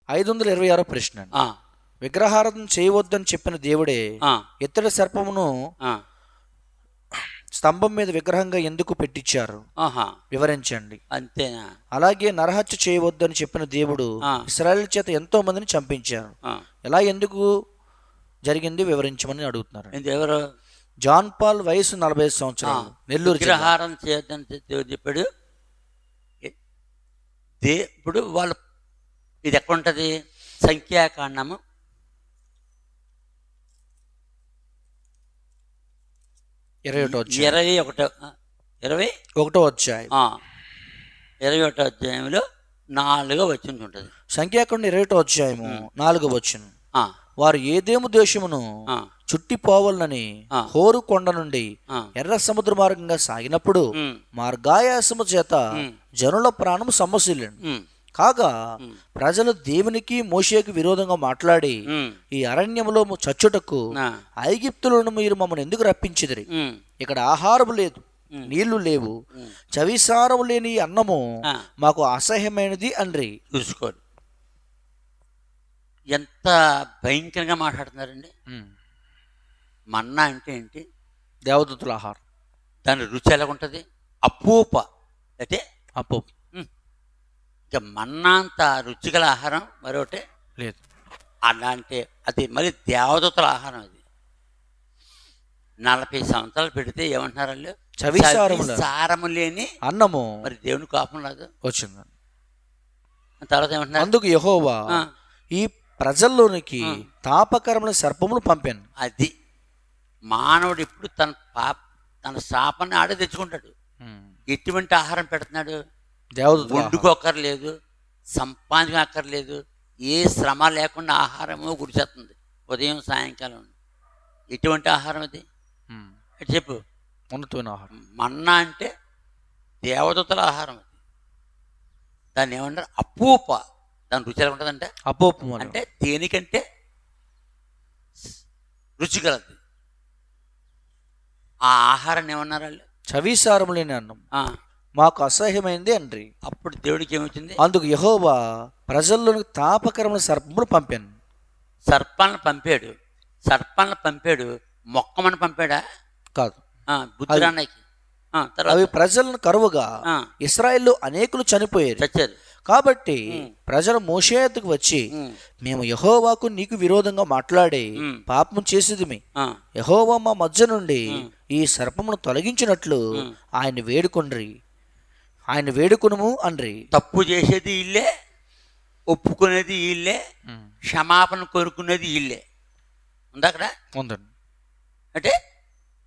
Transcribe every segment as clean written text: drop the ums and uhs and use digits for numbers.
526 ప్రశ్న. ఆ, విగ్రహారాధన చేయవద్దని చెప్పిన దేవుడే ఆ, ఇత్తడి సర్పమును ఆ, స్తంభం మీద విగ్రహంగా ఎందుకు పెట్టించారు? ఆహా, వివరించండి. అంతేనా? అలాగే నరహత్య చేయవద్దని చెప్పిన దేవుడు ఆ, ఇశ్రాయేలు చేత ఎంతో మందిని చంపించారు. ఆ. ఎలా ఎందుకు జరిగింది వివరించమని అడుగుతున్నారు. ఇది ఎవరు? జాన్ పాల్, వయసు 45 సంవత్సరాలు, నెల్లూరు జిల్లా. విగ్రహారం చేయొద్దని దేవుడు చెప్పాడు. ఇప్పుడు వాళ్ళు ఇది ఎక్కడ ఉంటుంది? సంఖ్యాకాండము 21 అధ్యాయం 21 అధ్యాయంలో 4వ వచనం ఉంటుంది. సంఖ్యాకాండం 21 అధ్యాయము 4వ వచనం. ఆ, వారు ఏదేము దేశమును ఆ, చుట్టిపోవాలని ఆ. హోరు కొండ నుండి ఆ. ఎర్ర సముద్ర మార్గంగా సాగినప్పుడు ఉమ్, మార్గాయాసము చేత ఉమ్, జనుల ప్రాణము సమస్యలేండి. ఉమ్, కాగా ఉమ్, ప్రజలు దేవునికి మోషేకు విరోధంగా మాట్లాడి ఉమ్, ఈ అరణ్యములో చచ్చుటకు ఆ, ఐగుప్తులను మీరు మమ్మల్ని ఎందుకు రప్పించిదిరి? ఉమ్, ఇక్కడ ఆహారము లేదు, ఉమ్, నీళ్లు లేవు, ఉమ్. చవిసారము లేని ఈ అన్నము ఆ, మాకు అసహ్యమైనది అండ్రి. చూసుకోండి ఎంత భయంకరంగా మాట్లాడుతున్నారండి. మన్నా అంటే ఏంటి? దేవదూతుల ఆహారం. దాని రుచి ఎలా ఉంటుంది? అపూప అంటే అప్పు ఇక మన్నా అంత రుచిగల ఆహారం మరొకటి లేదు. అలాంటి అది మళ్ళీ దేవదూతల ఆహారం. అది 40 సంవత్సరాలు పెడితే ఏమంటున్నారు వాళ్ళు? సారము లేని అన్నము. మరి దేవుని కోపం లేదు వచ్చింది. తర్వాత ఏమంటున్నారు? అందుకు యెహోవా ఈ ప్రజల్లోనికి తాపకరమైన సర్పములు పంపాను. అది మానవుడు ఇప్పుడు తన శాపాన్ని ఆడే తెచ్చుకుంటాడు. ఎటువంటి ఆహారం పెడుతున్నాడు? వండుకోక్కర్లేదు, సంపాదించక్కర్లేదు, ఏ శ్రమ లేకుండా ఆహారము గురిచేస్తుంది ఉదయం సాయంకాలం. ఎటువంటి ఆహారం అది? చెప్పు. ఉన్నతమైన ఆహారం. మన్నా అంటే దేవదూతల ఆహారం. అది దాన్ని ఏమంటారు? అపూప. దాని రుచి ఎలా ఉంటుందంటే అపూపం అంటే దేనికంటే రుచిగలది. ఆ ఆహారాన్ని ఏమన్నారు వాళ్ళు? చవిసారం లేని అన్నం మాకు అసహ్యమైంది అండ్రి. అప్పుడు దేవుడికి ఏమొచ్చింది? అందుకు యెహోవా ప్రజల్లోనికి తాపకరమైన సర్పములు పంపాను. సర్పాలను పంపాడు. మొక్కమని పంపాడా? కాదు. బుద్ధిరాన్నకి. అవి ప్రజలను కరువుగా ఇశ్రాయేలు అనేకులు చనిపోయారు, చచ్చారు. కాబట్టి ప్రజలు మోషే యొద్దకు వచ్చి మేము యెహోవాకు నీకు విరోధంగా మాట్లాడి పాపము చేసేదిమి. యెహోవా మా మధ్య నుండి ఈ సర్పమును తొలగించినట్లు ఆయన వేడుకొనుము అండ్రి. తప్పు చేసేది ఇల్లే, ఒప్పుకునేది ఇల్లే, క్షమాపణ కోరుకునేది ఇల్లే. ఉందా అక్కడ? ఉందండి. అంటే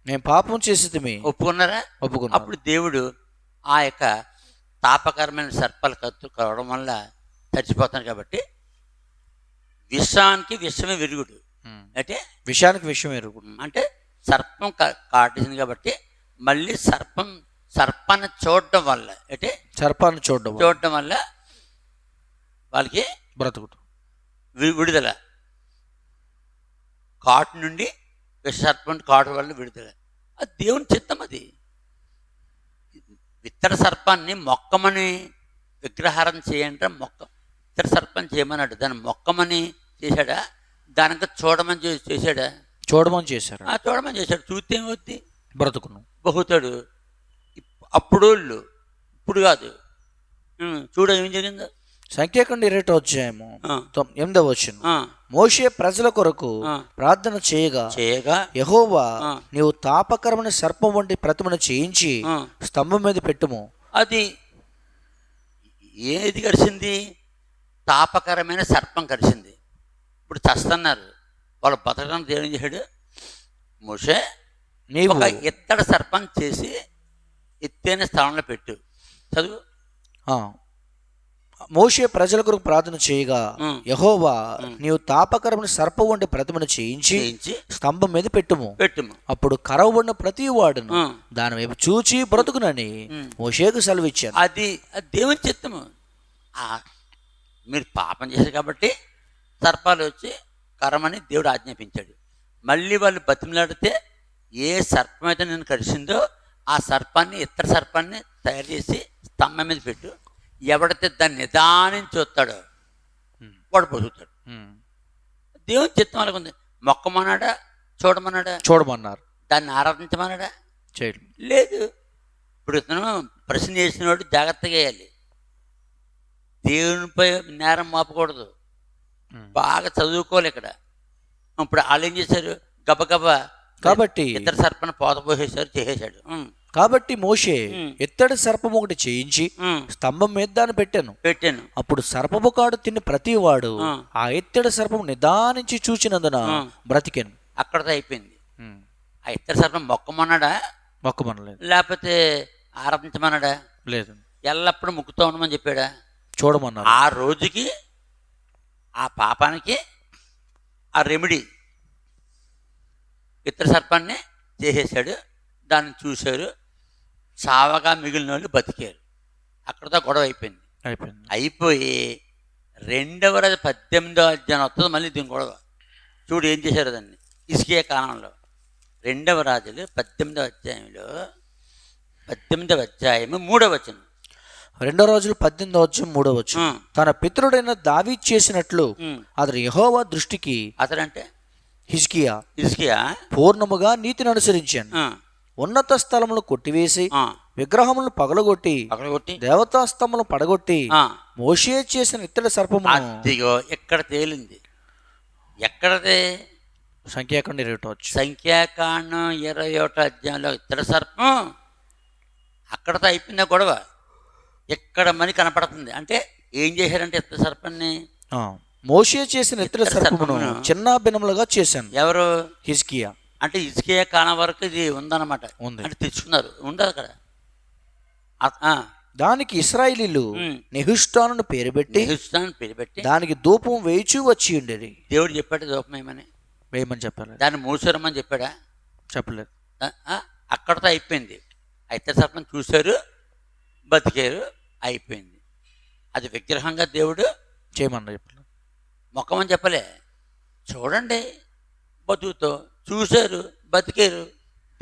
మేము పాపం చేసేది ఒప్పుకున్నారా? ఒప్పుకున్నా. అప్పుడు దేవుడు ఆ యొక్క తాపకరమైన సర్పాలు కావడం వల్ల చచ్చిపోతాను. కాబట్టి విషానికి విషమే విరుగుడు. అంటే విషయానికి విషయం ఎరుగుడు అంటే సర్పం కాటేసింది కాబట్టి మళ్ళీ సర్పాన్ని చూడడం వల్ల అంటే సర్పాన్ని చూడడం వల్ల వాళ్ళకి బ్రతుకుడు విడుదల. కాటు నుండి విషసర్పం కాటు వల్ల విడుదల. అది దేవుని చిత్తం. అది ఇత్తడి సర్పాన్ని మొక్కమని విగ్రహారం చేయంటే ఇత్తడి సర్పం చేయమన్నాడు. దాన్ని మొక్కమని చేశాడా? దానికి చూడమని చేశాడా? చూడమని చేశాడు. చూస్తే ఏమవుద్ది? బ్రతుకును బహుతాడు. అప్పుడోళ్ళు ఇప్పుడు కాదు. చూడ ఏం జరిగిందో. సంఖ్యాకాండం 21 అధ్యాయము 8వ వచనం. మోషే ప్రజల కొరకు ప్రార్థన చేయగా యెహోవా నీవు తాపకరమైన సర్పం వంటి ప్రతిమను చేయించి స్తంభం మీద పెట్టుము. అది ఏది కరిచింది? తాపకరమైన సర్పం కరిచింది. ఇప్పుడు చస్తున్నారు వాళ్ళు. బతకడానికి దేవుడు చేశాడు. మోషే నీవు ఒక ఇత్తడి సర్పం చేసి ఎత్తైన స్థలంలో పెట్టు. చదువు. మోషే ప్రజల కొరకు ప్రార్థన చేయగా యెహోవా నీవు తాపకరమైన సర్పం వంటి ప్రతిమను చేయించి స్తంభం మీద పెట్టుము. అప్పుడు కరవబడిన ప్రతి వాడును దాని వైపు చూచి బ్రతుకునని మోషేకు సెలవిచ్చాను. అది దేవుని చిత్తము. మీరు పాపం చేశారు కాబట్టి సర్పాలు వచ్చి కరమని దేవుడు ఆజ్ఞాపించాడు. మళ్ళీ వాళ్ళు బతిమలాడితే ఏ సర్పం అయితే నేను కరిచిందో ఆ సర్పాన్ని ఇతర సర్పాన్ని తయారు చేసి స్తంభం మీద పెట్టు. ఎవడైతే దాన్ని నిదానం చూస్తాడో వాడు బతుకుతాడు. ఉమ్. దేవుని చిత్తం అలాగ ఉంది. మొక్కమన్నాడా, చూడమన్నాడా, చూడమన్నారు, దాన్ని ఆరాధించమన్నాడా? చేయడం లేదు. ఇప్పుడు ఇతను ప్రశ్న చేసినవాడు జాగ్రత్తగా వేయాలి. దేవునిపై నేరం మోపకూడదు. బాగా చదువుకోవాలి ఇక్కడ. ఇప్పుడు వాళ్ళు ఏం చేశారు, గబగబా కాబట్టి ఇతర సర్పను పోతపోసేసారు, చేసేశాడు. కాబట్టి మోషే ఎత్తడి సర్పం ఒకటి చేయించి స్తంభం మీద దాన్ని పెట్టాను. అప్పుడు సర్పము కాడు తిని ప్రతివాడు ఆ ఎత్తడి సర్పం నిదానించి చూచినందున బ్రతికెను. అక్కడతో అయిపోయింది. ఆ ఇతర సర్పం మొక్కమన్నాడా? మొక్కమనలేదు. లేకపోతే ఆరాధించమన్నాడా? లేదు. ఎల్లప్పుడూ ముక్కుతూ ఉండమని చెప్పాడా? చూడమన్నాడు. ఆ రోజుకి ఆ పాపానికి ఆ రెమెడీ ఇతర సర్పాన్ని చేసేసాడు. దాన్ని చూశారు, చావగా మిగిలిన వాళ్ళు బతికారు. అక్కడతో గొడవ అయిపోయింది. అయిపోయి 2వ రోజు 18వ అధ్యాయం వస్తుంది మళ్ళీ దీని గొడవ. చూడు ఏం చేశారు దాన్ని. ఇసుకే కాలంలో 2వ రాజులు 18వ అధ్యాయంలో 18వ అధ్యాయము 3వ వచనం. 2 రోజులు 18వ అధ్యాయం 3వ వచనం. తన పితరుడైన దావీదు చేసినట్లు అతడు యెహోవా దృష్టికి, అతడంటే హిజ్కియా పూర్ణముగా నీతిని అనుసరించాను. ఉన్నత స్థలములను కొట్టివేసి విగ్రహములను పగలగొట్టి దేవతా స్తంభములను పడగొట్టి మోషే చేసిన ఇత్తడి సర్పము ఎక్కడ తేలింది. ఎక్కడదే? సంఖ్యాకాండం 21. సంఖ్యాకాండం 21 అధ్యాయంలో ఇత్తడి సర్పం. అక్కడతో అయిపోయిందా గొడవ. ఎక్కడ మని కనపడుతుంది. అంటే ఏం చేశారంటే ఇత్తడి సర్పాన్ని మోషే చేసిన ఇత్తడి సర్పమును చిన్న భిన్నములుగా చేశాను. ఎవరు? హిజ్కియా. అంటే హిజ్కియా కాలం వరకు ఇది ఉందన్నమాట. అంటే తెచ్చుకున్నారు, ఉండదు అక్కడ. దానికి ఇశ్రాయేలీయులు నెహుష్టాను పేరు పెట్టి దానికి ధూపం వేయిచూ వచ్చి ఉండేది. దేవుడు చెప్పాడు ధూపం వేయమని చెప్పారు. దాన్ని మూసేరమని చెప్పాడా? చెప్పలేదు. అక్కడతో అయిపోయింది. అయితే సర్పం చూశారు, బతికారు, అయిపోయింది. అది విగ్రహంగా దేవుడు చేయమన్నా చెప్పలేదు, మొక్కమని చెప్పలే. చూడండి, బతుకుతో చూశారు, బతికారు.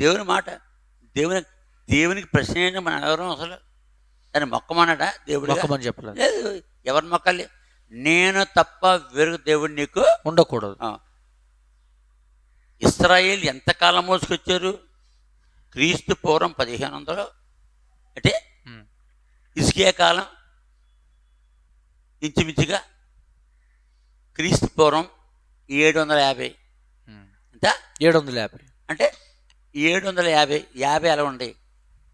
దేవుని మాట. దేవునికి ప్రశ్న ఏంటి? మనం ఎవరు అసలు దాన్ని మొక్కమన్నాడా? దేవుడు మొక్కమని చెప్పలేదు. లేదు. ఎవరు మొక్కాలి? నేను తప్ప వేరు దేవుడు నీకు ఉండకూడదు. ఇశ్రాయేలు ఎంతకాలం మోసుకొచ్చారు? క్రీస్తు పూర్వం 1500 అంటే హిజ్కియా కాలం ఇంచుమించుగా క్రీస్తు పూర్వం 750. ఎంత? 750. అంటే 750 ఎలా ఉండే?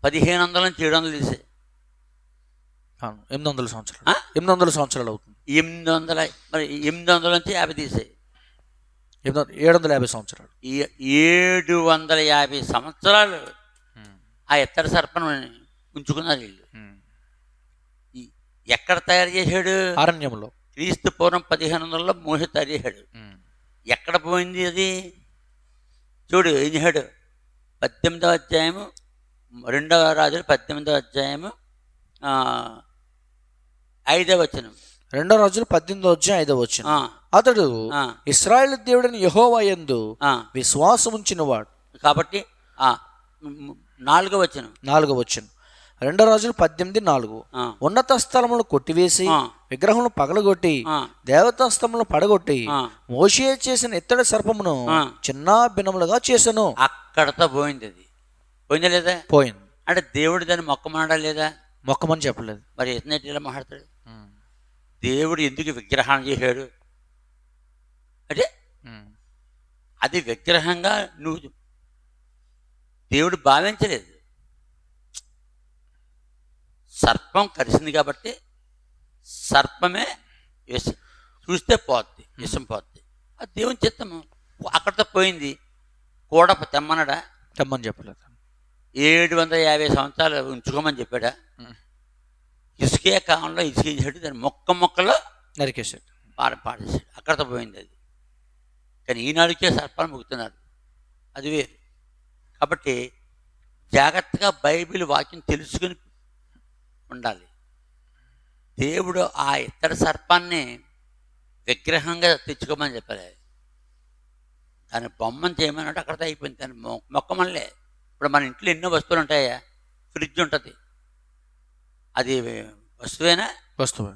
1500 నుంచి 700 తీసే 800 సంవత్సరాలు. 800 సంవత్సరాలు అవుతుంది. 800. మరి 800 నుంచి 50 తీసే 750 సంవత్సరాలు. 750 సంవత్సరాలు ఆ ఇత్తడి సర్పను ఉంచుకున్నారు వీళ్ళు. ఎక్కడ తయారు చేశాడు? అరణ్యంలో. క్రీస్తు పూర్వం 1500లో మోషే తయారు చేశాడు. ఎక్కడ పోయింది అది? చూడు ఏం చేశాడు. 18వ అధ్యాయము 2వ రాజులు 18వ అధ్యాయము 5వ వచనం. 2 రాజులు 18వ అధ్యాయం 5వ వచనం. అతడు ఇశ్రాయేలు దేవుడైన యెహోవా యందు విశ్వాసం ఉంచిన వాడు. కాబట్టి 4వ వచనం. 4వ వచనం. 2 రాజులు 18:4. ఉన్నత స్థలములను కొట్టివేసి విగ్రహములను పగలగొట్టి దేవతా స్తంభములను పడగొట్టి మోషే చేసిన ఇత్తడి సర్పమును చిన్న భిన్నములుగా చేశాను. అక్కడతో పోయింది. అది పోయిందా లేదా? పోయింది. అంటే దేవుడు దాన్ని మొక్కమనడా లేదా? మొక్కమని చెప్పలేదు. మరి ఎట్లా ఇలా మాట్లాడతాడు? దేవుడు ఎందుకు విగ్రహం చేశాడు అంటే అది విగ్రహంగా నువ్వు దేవుడు భావించలేదు. సర్పం కరిసింది కాబట్టి సర్పమే విషం చూస్తే పోద్ది, విషం పోద్ది. అది దేవుని చిత్తము. అక్కడితో పోయింది. కూడా తెమ్మనడా? తెమ్మని చెప్పలేదు. 750 సంవత్సరాలు ఉంచుకోమని చెప్పాడా? ఇసుకే కాలంలో ఇసుకేసాడు, దాన్ని మొక్కలో నరికేశాడు, పాడేశాడు. అక్కడితో పోయింది అది. కానీ ఈనాడుకే సర్పాలు మొక్కుతున్నారు, అది వేరు. కాబట్టి జాగ్రత్తగా బైబిల్ వాక్యం తెలుసుకుని ఉండాలి. దేవుడు ఆ ఇత్తడి సర్పాన్ని విగ్రహంగా తెచ్చుకోమని చెప్పాలి. దాన్ని బొమ్మను చేయమన్నట్టు అక్కడితో అయిపోయింది. దాన్ని మొక్కమనిలే. ఇప్పుడు మన ఇంట్లో ఎన్నో వస్తువులు ఉంటాయా? ఫ్రిడ్జ్ ఉంటుంది, అది వస్తువేనా? వస్తువే.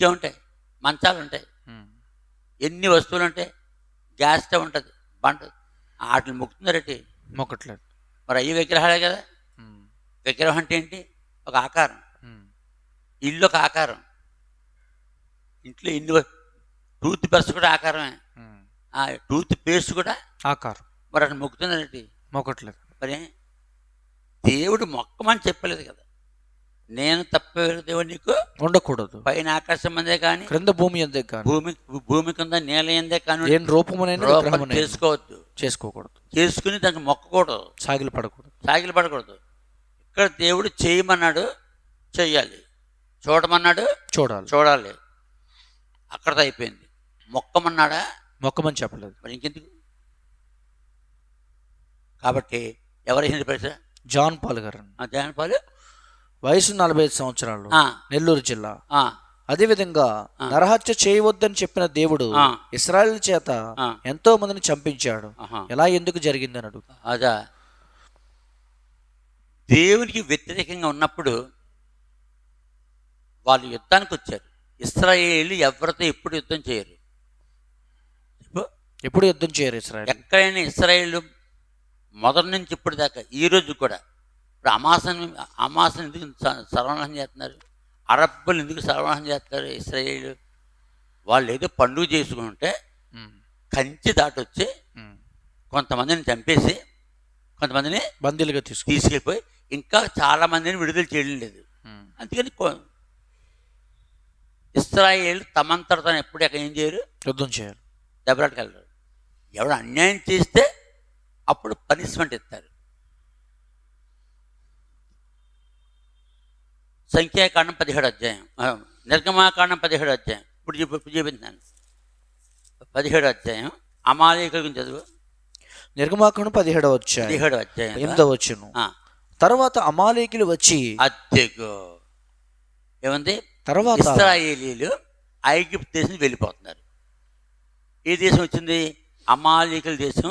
ఇంకేముంటాయి, మంచాలు ఉంటాయి, ఎన్ని వస్తువులు ఉంటాయి, గ్యాస్ స్టవ్ ఉంటుంది, బంట, వాటిని మొక్కుతున్నారటి మొక్కట్లేదు. మరి అయ్యి విగ్రహాలే కదా. విగ్రహం అంటే ఏంటి? ఒక ఆకారం. ఇల్లు ఒక ఆకారం. ఇంట్లో ఇల్లు, టూత్ బ్రష్ కూడా ఆకారమే, ఆ టూత్ పేస్ట్ కూడా ఆకారం. మరి అట్లా మొక్కుతున్నారటి మొక్కట్లేదు. మరి దేవుడు మొక్కమని చెప్పలేదు కదా. నేను తప్ప దేవుడు నీకు ఉండకూడదు, పైన ఆకాశం అందే కానీ క్రింద భూమి అందే కానీ, భూమి కింద నేల ఎందే కానీ ఏం రూపమునైనా చేసుకోవద్దు, చేసుకోకూడదు, చేసుకుని దానికి మొక్కకూడదు, సాగిలు పడకూడదు, సాగిలు పడకూడదు. ఇక్కడ దేవుడు చేయమన్నాడు, చెయ్యాలి, చూడమన్నాడు, చూడాలి, అక్కడతో అయిపోయింది. మొక్కమన్నాడా? మొక్కమని చెప్పలేదు. మరి ఇంకెందుకు? కాబట్టి ఎవరైనా పరిచయం? జాన్ పాల్ గారు. జాన్ పాల్ వయసు 45 సంవత్సరాలు, నెల్లూరు జిల్లా. అదేవిధంగా నరహత్య చేయవద్దని చెప్పిన దేవుడు ఇశ్రాయేలు చేత ఎంతో మందిని చంపించాడు. ఎలా, ఎందుకు జరిగిందని అడుగు. అదా, దేవునికి వ్యతిరేకంగా ఉన్నప్పుడు వాళ్ళు యుద్ధానికి వచ్చారు. ఇశ్రాయేలు ఎవరితో ఎప్పుడు యుద్ధం చేయరు, ఎప్పుడు యుద్ధం చేయరు ఇశ్రాయేలు. ఎక్కడైనా ఇశ్రాయేలు మొదటి నుంచి ఇప్పుడు దాకా ఈ రోజు కూడా. ఇప్పుడు అమాసను ఎందుకు సర్వనాశనం చేస్తున్నారు? అరబ్బులు ఎందుకు సర్వనాశనం చేస్తారు? ఇశ్రాయేలు వాళ్ళు ఏదో పండుగ చేసుకుంటే కంచి దాటొచ్చి కొంతమందిని చంపేసి కొంతమందిని బందీలుగా తీసుకెళ్ళిపోయి ఇంకా చాలా మందిని విడుదల చేయడం లేదు. అందుకని ఇశ్రాయేలు తమంతట ఎప్పుడు ఎక్కడ ఏం చేయరు, యుద్ధం చేయరు, దెబ్బలాటకెళ్ళరు. ఎవడు అన్యాయం చేస్తే అప్పుడు పనిష్మెంట్ ఇస్తారు. సంఖ్యాకాండం 17 అధ్యాయం, నిర్గమాకాండం 17 అధ్యాయం ఇప్పుడు చూపించాను. 17 అధ్యాయం అమాలేకుల గురించి చదువు. నిర్గమాకాండం 17 అధ్యాయం 8వ వచనం. తర్వాత అమాలేకులు వచ్చి, అద్దెగో ఏముంది, తర్వాత ఇశ్రాయేలీలు ఐగుప్తు దేశం వెళ్ళిపోతున్నారు. ఏ దేశం వచ్చింది? అమాలేకుల దేశం.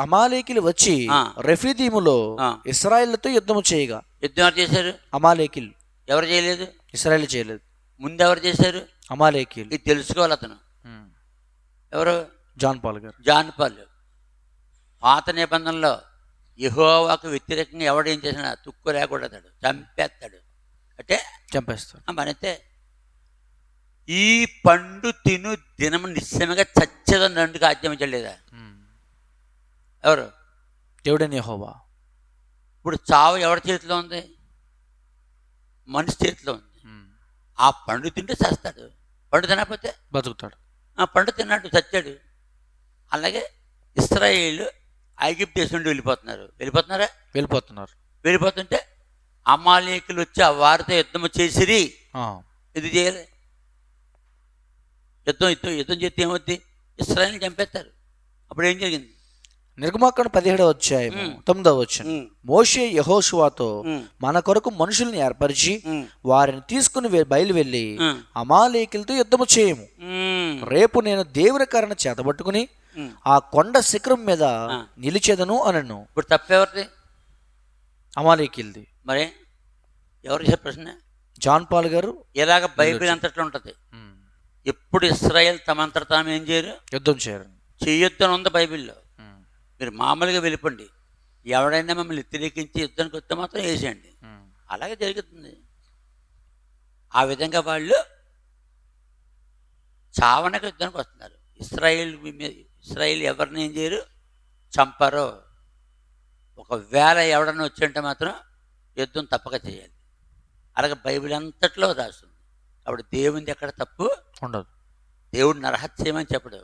అమాలేకులు వచ్చి రెఫీదీములో ఇశ్రాయేలుతో యుద్ధము చేయగా. యుద్ధం ఎవరు చేశారు? అమాలేకులు. ఎవరు చేయలేదు? ఇశ్రాయేలు చేయలేదు. ముందు ఎవరు చేశారు? అమాలేకులు. ఇది తెలుసుకోవాలి. అతను ఎవరు? జాన్ పాల్ గారు. John Paul. పాత నిబంధనలో యెహోవాకు వ్యతిరేకంగా ఎవడేం చేసినా తుక్కు లేకూడదు, చంపేస్తాడు, అంటే చంపేస్తాడు. మరైతే ఈ పండు తిను దినము నిశ్చయంగా చచ్చేదని రెండుగా ఆజ్ఞాపించలేదా? ఎవరు? దేవుడైన యెహోవా. ఇప్పుడు చావు ఎవరి చేతిలో ఉంది? మనిషి చేతిలో ఉంది. ఆ పండు తింటే చస్తాడు, పండు తినకపోతే బతుకుతాడు. ఆ పండు తిన్నాడు, చచ్చాడు. అలాగే ఇశ్రాయేలు ఐగుప్తు దేశం నుండి వెళ్ళిపోతున్నారు. వెళ్ళిపోతుంటే అమాలేకులు వచ్చి ఆ వారితో యుద్ధము చేసిరి. ఇది చేయలే. యుద్ధం చేస్తే ఏమవుద్ది? ఇశ్రాయేలుని చంపేస్తారు. అప్పుడు ఏం జరిగింది? నిర్గమాకాండం 17వ అధ్యాయం 9వ వచనం. మోషే యెహోషువతో, మన కొరకు మనుషుల్ని ఏర్పరిచి వారిని తీసుకుని బయలు వెళ్ళి అమాలేకులతో యుద్ధము చేయము. రేపు నేను దేవుని కర్రను చేతబట్టుకుని ఆ కొండ శిఖరం మీద నిలిచేదను అనను. ఇప్పుడు తప్పెవరిది? అమాలేకులది. మరి ఎవరు చేసే ప్రశ్న? జాన్ పాల్ గారు. ఇలాగ బైబిల్ అంతట్లో ఉంటుంది. ఎప్పుడు ఇశ్రాయేల్ తమంతట తాము ఏం చేయరు, యుద్ధం చేయరు. చేయొద్దు అని ఉంది బైబిల్లో. మీరు మామూలుగా వెళ్ళిపోండి, ఎవడైనా మమ్మల్ని వ్యతిరేకించి యుద్ధానికి వస్తే మాత్రం వేసేయండి. అలాగే జరుగుతుంది. ఆ విధంగా వాళ్ళు చావనక యుద్ధానికి వస్తున్నారు. ఇశ్రాయేల్ ఎవరిని ఏం చేయరు, చంపరు. ఒకవేళ ఎవడన్నా వచ్చి మాత్రం యుద్ధం తప్పక చేయాలి. అలాగే బైబిల్ అంతట్లో రాస్తుంది. కాబట్టి దేవునిది ఎక్కడ తప్పు ఉండదు. దేవుడు నరహత్య చేయమని చెప్పడు.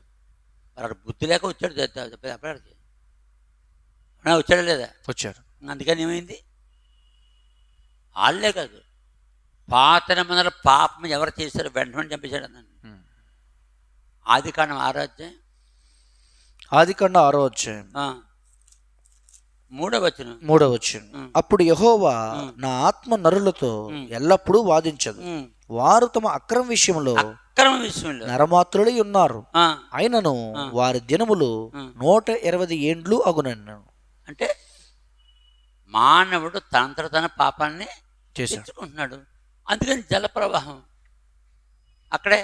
మరి బుద్ధి లేక వచ్చాడు చెప్పడానికి. వచ్చాడా లేదా? వచ్చాడు. అందుకని ఏమైంది? వాళ్ళే కాదు, పాత నిబంధనల పాపం ఎవరు చేశారో వెంటనే చంపేశాడు అన్నాను. ఆదికాండం 6వ అధ్యాయం 3వ వచనం. అప్పుడు యెహోవా, నా ఆత్మ నరులతో ఎల్లప్పుడూ వాదించదు, వారు తమ అక్రమ విషయంలో నరమాత్రులై ఉన్నారు, అయినను వారి దినములు 120 ఏండ్లు అగునన్నాను. అంటే మానవుడు తనంతట తన పాపాన్ని చేసుకుంటున్నాడు. అందుకని జలప్రవాహం అక్కడే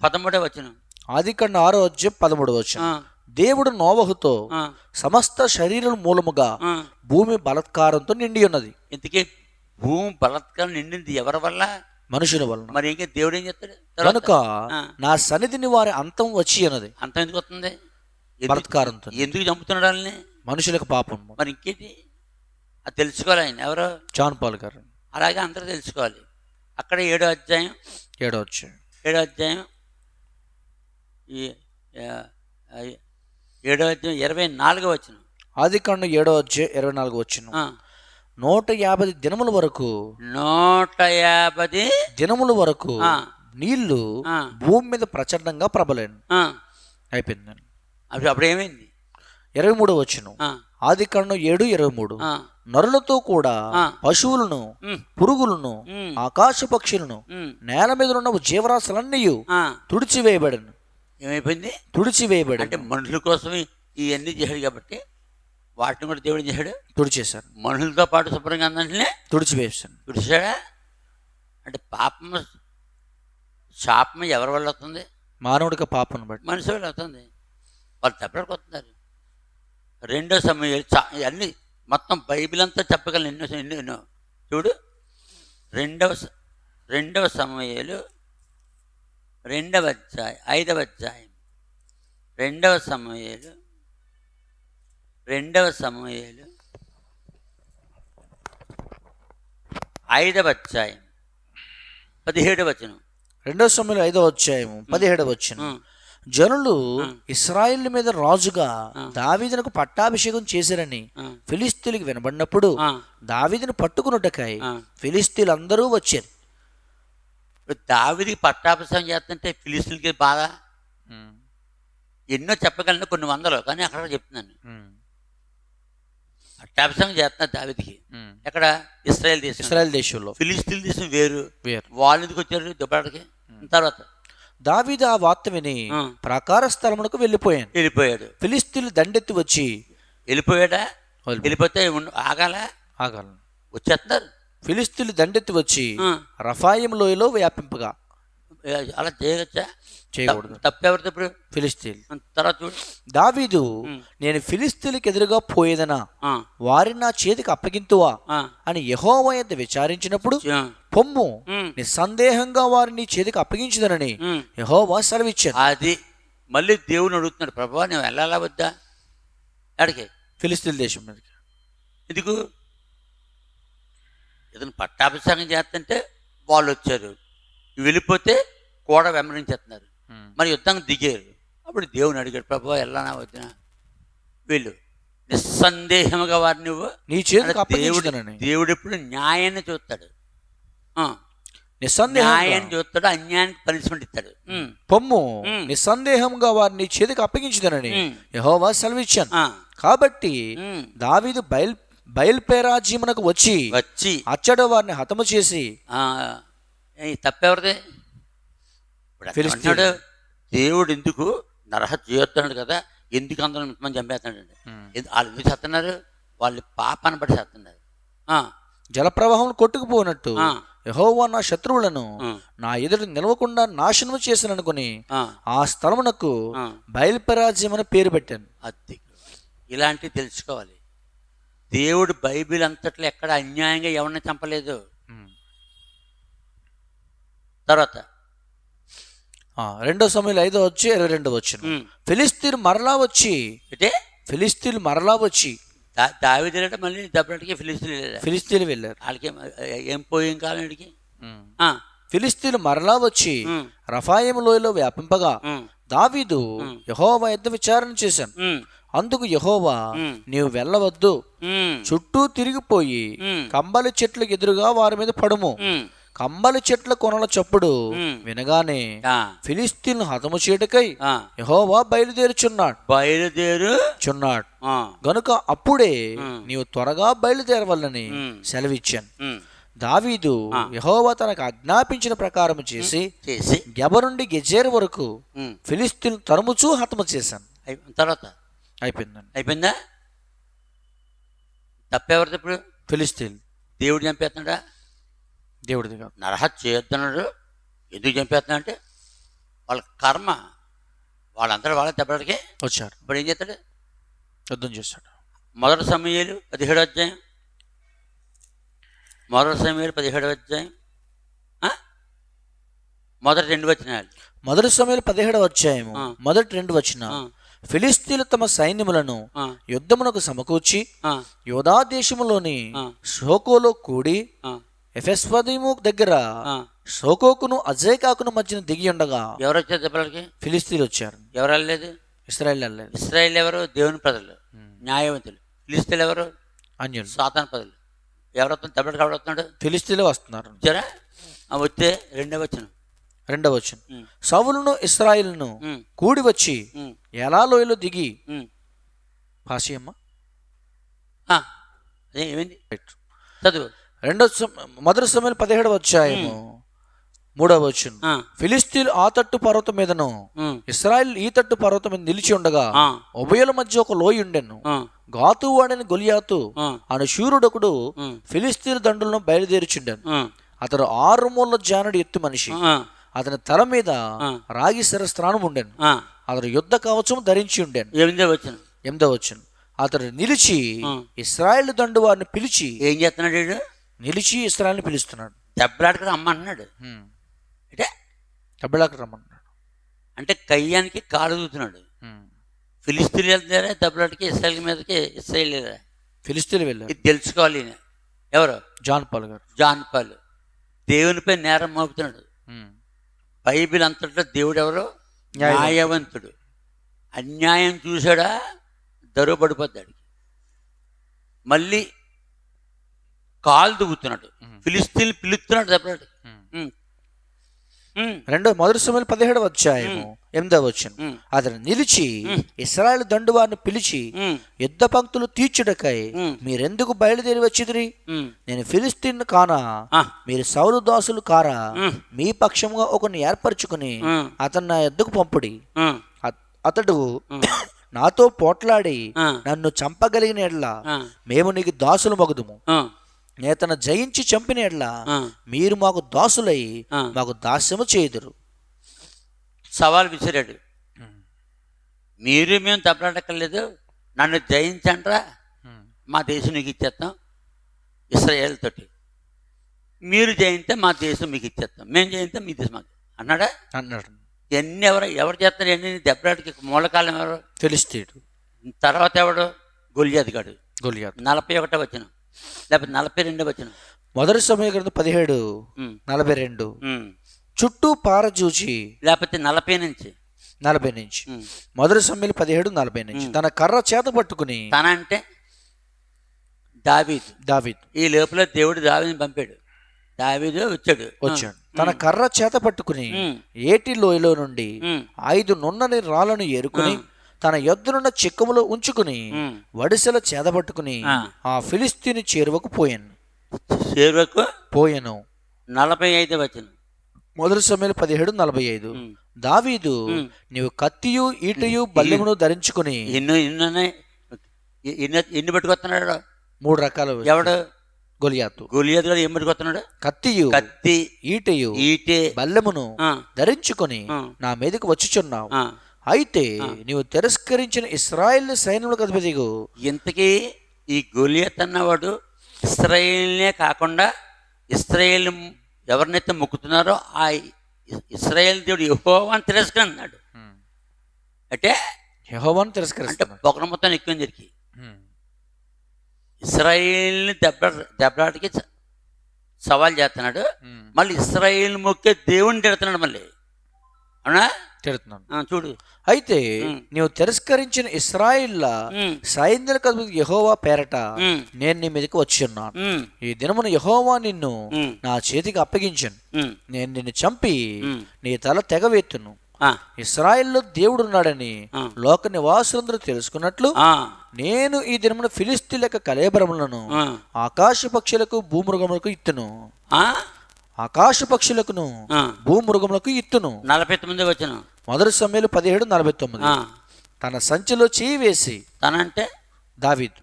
13వ వచనం. ఆదికాండం 6:13 దేవుడు నోవహుతో సమస్త శరీరం మూలముగా భూమి బలాత్కారంతో నిండి ఉన్నది. ఇంతకీ భూమి బలాత్కారం నిండింది ఎవరి వల్ల? మనుషుల వలన. మరి ఇంకా దేవుడు ఏం చెప్తాడు? కనుక నా సన్నిధిని వారి అంతం వచ్చి అన్నది. అంతం ఎందుకు వస్తుంది? బలాత్కారంతో. ఎందుకు చంపుతున్నాడు వాళ్ళని? మనుషులకు పాపం. మరి ఇంకేంటి అది తెలుసుకోవాలి. ఆయన ఎవరో జాన్ పాల్ గారు. అలాగే అందరూ తెలుసుకోవాలి. అక్కడ 7వ అధ్యాయం ఈ 7వ అధ్యాయం 24వ వచనం. ఆదికాండం 7:24 150 దినముల వరకు 150 దినముల వరకు నీళ్లు భూమి మీద ప్రచండంగా ప్రబలేను. అయిపోయిందండి. అప్పుడు ఏమైంది? 23వ వచనం. ఆదికాండం 7:23 నరులతో కూడా పశువులను, పురుగులను, ఆకాశ పక్షులను, నేల మీద ఉన్న జీవరాశులన్నీ తుడిచివేయబడను. ఏమైపోయింది? తుడిచివేయబడి. అంటే మనుషుల కోసం ఇవన్నీ చేశాడు కాబట్టి వాటిని కూడా దేవుడు చేశాడు, తుడిచేశాడు. మనుషులతో పాటు శుభ్రంగా అందరినీ తుడిచివేశాడు. తుడిచాడా? అంటే శాపం ఎవరి వల్ల అవుతుంది? మానవుడికి పాపను బట్టి మనిషి వల్ల అవుతుంది. వాళ్ళు చెప్పడానికి వస్తున్నారు. 2వ సమూయేలు అన్ని మొత్తం బైబిల్ అంతా చెప్పగలను. ఎన్నో చూడు. 2వ సమూయేలు 2వ అధ్యాయం 5వ అధ్యాయం 2వ సమూయేలు 5వ అధ్యాయం 17వ వచనం. 2వ సమూయేలు 5వ అధ్యాయం 17వ వచనం. జనులు ఇశ్రాయేలు మీద రాజుగా దావీదునకు పట్టాభిషేకం చేశారని ఫిలిస్తీయులకు వినబడినప్పుడు దావీదును పట్టుకున్నట్టుకై ఫిలిస్తీయులు అందరూ వచ్చారు. దావీదుకి పట్టాభిషేకం చేస్తుంటే ఫిలిస్తీయులకి బాధ. ఎన్నో చెప్పగలను, కొన్ని వందలు, కానీ అక్కడ చెప్తున్నాను. పట్టాభిషేకం చేస్తున్నారు దావీదుకి. ఎక్కడ? ఇశ్రాయేల్ దేశంలో. ఫిలిస్తీయుల దేశం వేరు. వాళ్ళు ఎందుకు వచ్చారు దెబ్బడికి? తర్వాత దావీదు ఆ వార్త విని ప్రాకార స్థలమునకు వెళ్ళిపోయాడు. ఫిలిస్తీయులు దండెత్తి వచ్చి వెళ్ళిపోయాడా? వెళ్ళిపోతే ఆగాల వచ్చేస్తున్నారు. ఫిలిస్తీయులు దండెత్తి వచ్చి రఫాయిము లోయలో వ్యాపింపగా. అలా చేయగచ్చా? చేయకూడదు. తప్పెవరిది? ఇప్పుడు ఫిలిస్తీయులు. తర్వాత చూడు. దావీదు నేను ఫిలిస్తీయులకు ఎదురుగా పోయేదనా, వారిని నా చేతికి అప్పగింతువా అని యెహోవా యొద్ద విచారించినప్పుడు పొమ్ము, నిస్సందేహంగా వారిని చేతికి అప్పగించుదనని యెహోవా సెలవిచ్చాడు. అది మళ్ళీ దేవుని అడుగుతున్నాడు, ప్రభువా నేను వెళ్ళాలా వద్దా? అడిగే ఫిలిస్తీయుల దేశం మీదకి. ఎందుకు? ఏదైనా పట్టాభిషేకం చేస్తుంటే వాళ్ళు వచ్చారు, వెళ్ళిపోతే కూడా వెంబడించేస్తున్నారు. మరి యుద్ధానికి దిగారు. అప్పుడు దేవుని అడిగాడు, ప్రభువా వెళ్ళానా వద్దా? వీళ్ళు నిస్సందేహంగా వారిని నువ్వు నీ చేతికి అప్పగించుదనని. దేవుడు ఎప్పుడు న్యాయాన్ని చూస్తాడు. న్యాయాన్ని చూస్తాడు, అన్యాయానికి పనిష్మెంట్ ఇస్తాడు. పొమ్ము, నిస్సందేహంగా వారిని చేతికి అప్పగించుదనని యెహోవా సెలవిచ్చాను. కాబట్టి దావీదు బయల్పెరాజీమునకు వచ్చి అచ్చట వారిని హతము చేసి. తప్పెవరిది? దేవుడు ఎందుకు నరహత్య చేస్తున్నాడు కదా, ఎందుకు అందరూ ఇంతమంది చంపేస్తున్నాడు? వాళ్ళు ఎందుకు చేస్తున్నారు? వాళ్ళు పాపాన్ని బట్టి చేస్తున్నారు. జలప్రవాహం కొట్టుకుపోనట్టు యెహోవా నా శత్రువులను నా ఎదుట నిలవకుండా నాశనము చేశాననుకుని ఆ స్థలమునకు బయల్పెరాజ్యమని పేరు పెట్టాను. అది ఇలాంటివి తెలుసుకోవాలి. దేవుడు బైబిల్ అంతట్లో ఎక్కడ అన్యాయంగా ఎవరిని చంపలేదు. తర్వాత 2వ సమూయేలు 5:22 ఫిలిస్తీయులు మరలా వచ్చి దావీదు మళ్ళీ దెబ్బటికి ఫిలిస్తీయులు వెళ్ళారు. వాళ్ళకి ఏం పోయి కాలడికి. ఫిలిస్తీయులు మరలా వచ్చి రఫాయిము లోయలో వ్యాపింపగా దావీదు యెహోవా యొద్ద విచారణ చేశాను. అందుకు యెహోవా నీవు వెళ్ళవద్దు, చుట్టూ తిరిగిపోయి కంబలి చెట్లకు ఎదురుగా వారి మీద పడుము. కంబలి చెట్ల కొనల చప్పుడు వినగానే ఫిలిస్తీయులను హతము చేయటకై యెహోవా బయలుదేరుచున్నాడు. గనుక అప్పుడే నీవు త్వరగా బయలుదేరవల్లని సెలవిచ్చాను. దావీదు యెహోవా తనకు ఆజ్ఞాపించిన ప్రకారం చేసి గెబ నుండి గెజేరు వరకు ఫిలిస్తీయులను తరుముచూ హతము చేశాను. తర్వాత అయిపోయిందా? తప్పెవరిది? ఇప్పుడు ఫిలిస్తీయులు. దేవుడు చంపేస్తున్నాడా? దేవుడిది కాదు. నరహత్య చేయొద్దన్నాడు, ఎందుకు చంపేస్తున్నా అంటే వాళ్ళ కర్మ, వాళ్ళందరూ వాళ్ళ దెబ్బడికి వచ్చారు. ఇప్పుడు ఏం చేస్తాడు? యుద్ధం చేశాడు. మొదటి సమూయేలు 17వ అధ్యాయం, మొదటి సమూయేలు 17వ అధ్యాయం మొదటి 2 వచనాలు. మొదటి సమూయేలు 17వ అధ్యాయము మొదటి 2 వచనాలు. ఫిలిస్తీన్లు తమ సైన్యములను యుద్ధమునకు సమకూర్చి యోధా దేశములోని షోకోలో కూడి ఎఫెస్వదీము దగ్గర షోకోకును అజేకాకును మధ్యన దిగి ఉండగా ఎవరు వచ్చారు దెబ్బలకి? ఫిలిస్తీన్లు వచ్చారు. ఎవరు వెళ్ళలేదు? ఇశ్రాయేల్ వెళ్ళలేదు. ఇశ్రాయేల్ ఎవరు? దేవుని ప్రజలు, న్యాయవంతులు. ఫిలిస్తీన్లు ఎవరు? అన్యులు, సాతాను ప్రజలు. ఎవరొస్తున్నాడు? దెబ్బలకి ఎవడొస్తున్నాడు? ఫిలిస్తీన్లు వస్తున్నారు. వచ్చారా? వస్తే 2వ వచనం. 2వ వచనం. సౌలును ఇశ్రాయేలును కూడి వచ్చి ఎలా లోయలో దిగి పాసియమ్మ అదే ఏమైంది చదువు. మొదటి సమూయేలు 17వ అధ్యాయము 3వ వచనం. ఫిలిస్తీన్లు ఆ తట్టు పర్వతం మీదను ఇశ్రాయేలు ఈ తట్టు పర్వతం మీద నిలిచి ఉండగా ఉభయుల మధ్య ఒక లోయ ఉండెను. గాతు వాడని గొలియాతు అను శూరుడొకడు ఫిలిస్తీన్ దండులను బయలుదేరుచుండెను. అతడు 6 మూల జానుడు ఎత్తు మనిషి. అతని తల మీద రాగి శిరస్త్రాణం ఉండెను. అతడు యుద్ధ కవచం ధరించి ఉండెను. 8వ వచనం. అతడు నిలిచి ఇశ్రాయేల్ దండు వారిని పిలిచి ఏం చేస్తున్నాడు? నిలిచి ఇశ్రాయేల్ని పిలుస్తున్నాడు. దెబ్బలాటకు రమ్మన్నాడు. అంటే దెబ్బలాటకు రమ్మన్నాడు అంటే కయ్యానికి కాలు దూతున్నాడు. ఫిలిస్తీన్లు వెళ్తారా దెబ్బలాటకి? ఇశ్రాయేల్ మీదకి ఇశ్రాయేల్ ఫిలిస్తీన్లు వెళ్ళారు. ఇది తెలుసుకోవాలి. ఎవరు? జాన్ పాల్ గారు. జాన్ పాల్ దేవునిపై నేరం మోపుతున్నాడు. బైబిల్ అంతట్లో దేవుడు ఎవరు? న్యాయవంతుడు. అన్యాయం చూసాడా దరువు పడిపోద్దాడు. మళ్ళీ కాలు దువ్వుతున్నాడు. ఫిలిస్తీన్లు పిలుస్తున్నాడు దెబ్బలాడు. మొదటి సమూయేలు 17వ అధ్యాయము 8వ వచనం. అతను నిలిచి ఇశ్రాయేలు దండు వారిని పిలిచి యుద్ధ పంక్తులు తీర్చుటకై మీరెందుకు బయలుదేరి వచ్చిదిరి? నేను ఫిలిస్తీన్ కానా? మీరు సౌలు దాసులు కారా? మీ పక్షముగా ఒకరిని ఏర్పరచుకుని అతను నా యుద్ధకు పంపుడి. అతడు నాతో పోట్లాడి నన్ను చంపగలిగిన ఎడ్ల మేము నీకు దాసులు మగుదుము. నేతను జయించి చంపిన ఎడ్ల మీరు మాకు దాసులై మాకు దాస్యము చేయుదురు. సవాల్ విసిరాడు. మీరు మేము తప్పలాడక్కర్లేదు, నన్ను జయించండ్రా, మా దేశం నీకు ఇచ్చేస్తాం ఇశ్రాయేల్ తోటి. మీరు జయిస్తే మా దేశం మీకు ఇచ్చేస్తాం, మేము జయిస్తే మీ దేశం మాకు అన్నాడా? అన్నాడు. ఎన్ని ఎవరు చేస్తారు? ఎన్ని దెబ్బలాటకి మూలకాలం ఎవరు? ఫిలిస్తీయుడు. తర్వాత ఎవడు? గొలియాతు గాడు. 41వ వచనం లేకపోతే 42వ వచనం. మొదటి సమూయేలు గ్రంథం 17:42. చుట్టూ పారజూచి లేకపోతే 40 నుంచి మొదటి సమూయేలు 17:40 నుంచి తన కర్ర చేత పట్టుకుని, తన అంటే దావీదు. ఈ లోపల దేవుడు దావీదుని పంపాడు. దావీదు వచ్చాడు. తన కర్ర చేత పట్టుకుని ఏటి లోయలో నుండి 5 నున్నని రాళ్లను ఏరుకుని తన యొద్దనున్న చిక్కములో ఉంచుకుని వడిసెల చేదబట్టుకుని ఆ ఫిలిస్తీని చేరువకు పోయాను. 45వ వచనం. మొదటి సమూయేలు 17:45. దావీదు నీవు కత్తియు ఈటయు బల్లెమును ధరించుకుని ఎన్ని పట్టుకొస్తున్నాడు? 3 రకాలు. ఎవడు? గొలియాతు కూడా ఏం పట్టుకొస్తున్నాడు? కత్తి ఈటె బల్లెమును ధరించుకొని నా మీదకి వచ్చుచున్నావు. అయితే నీవు తిరస్కరించిన ఇశ్రాయేల్ సైన్యములకు అధిపతిగు. ఇంతకీ ఈ గొలియాతు అన్నవాడు ఇశ్రాయేల్నే కాకుండా ఇశ్రాయేల్ ఎవరినైతే మొక్కుతున్నారో ఆ ఇశ్రాయేల్ దేవుడు యెహోవాను తిరస్కరిస్తున్నాడు. అంటే యెహోవాను తిరస్కరిస్తాడు. పొగర మొత్తం ఎక్కువ జరిగి ఇశ్రాయేల్ని దెబ్బలాటకి సవాల్ చేస్తున్నాడు. మళ్ళీ ఇశ్రాయేల్ మొక్కే దేవుని తిడుతున్నాడు. మళ్ళీ అవునా? తిడుతున్నాడు. చూడు. అయితే నీవు తిరస్కరించిన ఇశ్రాయేళ్ల సైన్యాలకు అధిపతి యెహోవా పేరట నేను నీ మీదకి వచ్చి ఉన్నాను. ఈ దినమున యెహోవా నిన్ను నా చేతికి అప్పగించను. నేను నిన్ను చంపి నీ తల తెగవేత్తును. ఇశ్రాయేల్లో దేవుడు ఉన్నాడని లోక నివాసులందరూ తెలుసుకున్నట్లు నేను ఈ దినమున ఫిలిస్తీన్ల యొక్క కళేబరములను ఆకాశ పక్షులకు భూమృగములకు ఇత్తును. ఆకాశ పక్షులకును భూమృగములకు ఇత్తును. 49వ వచనం. మొదటి సమూయేలు 17:49. తన సంచిలో చేయి వేసి, తన అంటే దావీదు,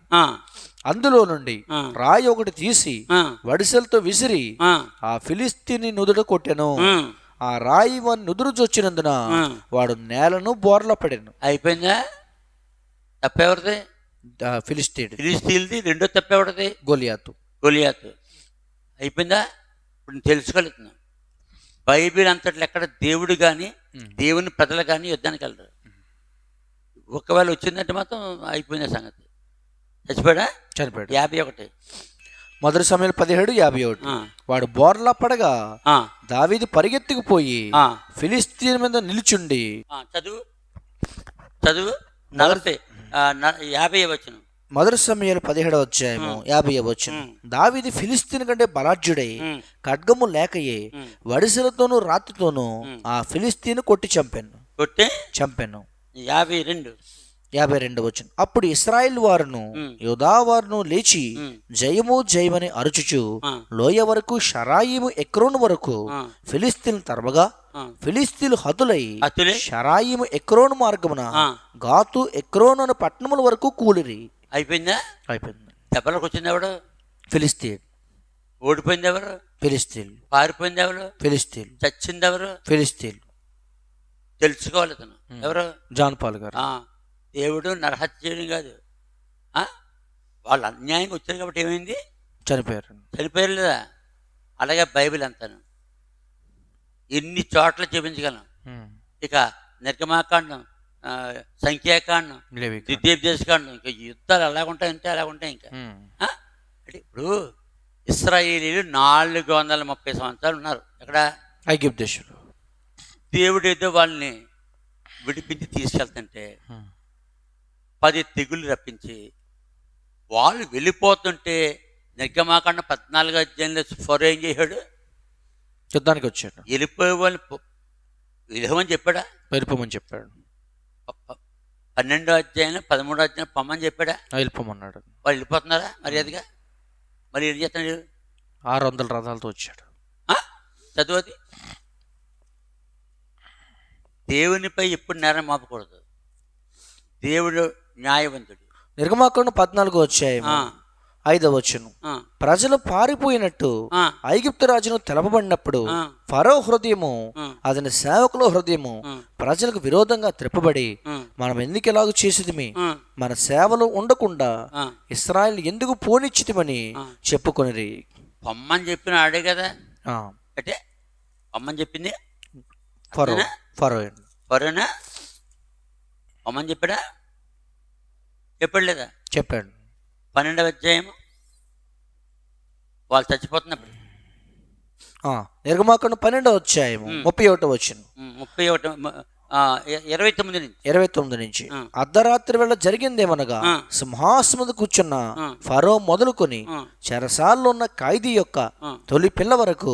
అందులో నుండి రాయి ఒకటి తీసి వడిసెలతో విసిరి ఆ ఫిలిస్తీని నుదుట కొట్టెను. ఆ రాయి వాని నుదురుచొచ్చినందున వాడు నేలను బోర్ల పడాను. అయిపోయిందా? తప్పెవరిది? ఫిలిస్తీన్ది. రెండో తప్పెవరిది? గొలియాతు. అయిపోయిందా? ఇప్పుడు నేను తెలుసుకోగలుగుతున్నా, బైబిల్ అంతట్లో ఎక్కడ దేవుడు కానీ దేవుని ప్రజలు కానీ యుద్ధానికి వెళ్ళరు. ఒకవేళ వచ్చిందంటే మాత్రం అయిపోయింది సంగతి. చనిపోయాడు. 51 మొదటి సమయాలు 17:51. వాడు బోర్లా పడగా దావీదు పరిగెత్తుకుపోయి ఫిలిస్తీన్ మీద నిలుచుండి. చదువు 50 వచనం. మొదటి సమయాలు 17:50. దావీదు ఫిలిస్తీన్ కంటే బలాఢ్యుడై ఖడ్గము లేకయే వడిసెలతోనూ రాతితోనూ ఆ ఫిలిస్తీన్ కొట్టి చంపెను. 52. అప్పుడు ఇశ్రాయేల్ వారును యూదా వారును లేచి జయము జయమని అరుచుచు లోయ వరకు షరాయిము ఎక్రోను వరకు ఫిలిస్తీన్ తరమగా ఫిలిస్తీన్లు హతులై షరాయిము ఎక్రోను మార్గమున గాతు ఎక్రోను అను పట్టణముల వరకు కూలిరి. అయిపోయింది. దెబ్బలకు వచ్చింది ఎవడు? ఫిలిస్తీన్. ఓడిపోయింది ఎవరు? ఫిలిస్తీన్. పారిపోయింది ఎవరు? ఫిలిస్తీన్. చచ్చింది ఎవరు? ఫిలిస్తీన్. తెలుసుకోవాలి తను ఎవరు? జాన్ పాల్ గారు. దేవుడు నరహత్య చేయడం కాదు, వాళ్ళు అన్యాయంగా వచ్చారు కాబట్టి ఏమైంది? చనిపోయారు లేదా? అలాగే బైబిల్ అంతాను ఎన్ని చోట్ల చూపించగలం. ఇక నిర్గమాకాండం, సంఖ్యాకాండం, ద్వితీయోపదేశకాండం, ఇంకా యుద్ధాలు అలాగుంటాయి ఇంకా. అంటే ఇప్పుడు ఇశ్రాయేలీలు 430 సంవత్సరాలు ఉన్నారు ఎక్కడ? ఐగుప్తు దేశంలో. దేవుడు ఏదో వాళ్ళని విడిపించి తీసుకెళ్తుంటే 10 తెగుళ్ళు రప్పించి వాళ్ళు వెళ్ళిపోతుంటే నిర్గమాకాండం 14వ అధ్యాయంలో ఫరో ఏం చేశాడు? యుద్ధానికి వచ్చాడు. వెళ్ళిపోయే వాళ్ళు వెళ్ళమని చెప్పాడా? వెళ్ళిపోమని చెప్పాడు. 12వ అధ్యాయంలో 13వ అధ్యాయం పొమ్మని చెప్పాడా? వెళ్ళిపోమన్నాడు. వాళ్ళు వెళ్ళిపోతున్నారా మర్యాదగా? మరి ఏం చేస్తున్నాడు? 600 రథాలతో వచ్చాడు. చదువు అది. దేవునిపై ఎప్పుడు నేరం మాపకూడదు. దేవుడు న్యాయవంతుడు. నిర్గమాకాండం 14:5. ప్రజలు పారిపోయినట్టు ఐగుప్తు రాజును తెలపబడినప్పుడు ఫరో హృదయము అతని సేవకుల హృదయము ప్రజలకు విరోధంగా త్రిప్పబడి మనం ఎందుకు ఎలాగూ చేసేదిమి, మన సేవలు ఉండకుండా ఇశ్రాయేలు ఎందుకు పోనిచ్చితిమని చెప్పుకొనిరి. పొమ్మని చెప్పిన ఆడే కదా. అంటే పొమ్మని చెప్పింది ఫరోనా? పొమ్మని చెప్పాడా? చెప్పాడు లేదా? చెప్పాడు. 12వ అధ్యాయము వాళ్ళు చచ్చిపోతున్నప్పుడు. నిర్గమాకాండం 12వ అధ్యాయము 31. 29 నుంచి. అర్ధరాత్రి వేళ జరిగిందేమనగా సింహాసనం మీద కూర్చున్న ఫరో మొదలుకొని చెరసాల్లో ఉన్న ఖైదీ యొక్క తొలి పిల్ల వరకు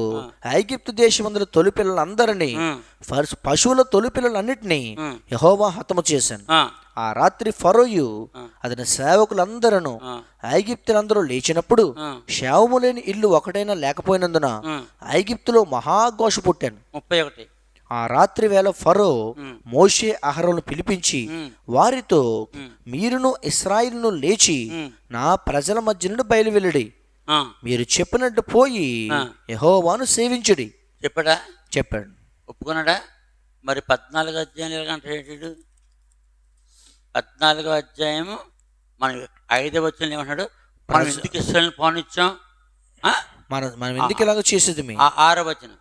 ఐగుప్తు దేశమందుల తొలి పిల్లలందరినీ పశువుల తొలి పిల్లలన్నిటినీ యెహోవా హతము చేశాను. ఆ రాత్రి ఫరోయు అతని సేవకులందరూ ఐగుప్తులందరూ లేచినప్పుడు శవము లేని ఇల్లు ఒకటైనా లేకపోయినందున ఐగుప్తులో మహాఘోష పుట్టాను. 31. ఆ రాత్రి వేళ ఫరో మోషే అహరోను పిలిపించి వారితో, మీరును ఇశ్రాయేలును లేచి నా ప్రజల మధ్య నుండి బయలువెళ్ళడి, మీరు చెప్పినట్టు పోయి యెహోవాను సేవించుడి చెప్పాడు. ఒప్పుకున్నాడా? మరి 14వ అధ్యాయం ఎలాగంటాడు? 14వ అధ్యాయము మనం 5వ వచనం ఏమంటాడు? మనం ఎందుకు ఇశ్రాయేలును పోనిచ్చాం? మనం ఎందుకు ఇలాగ చేసేది? 6వ వచనం.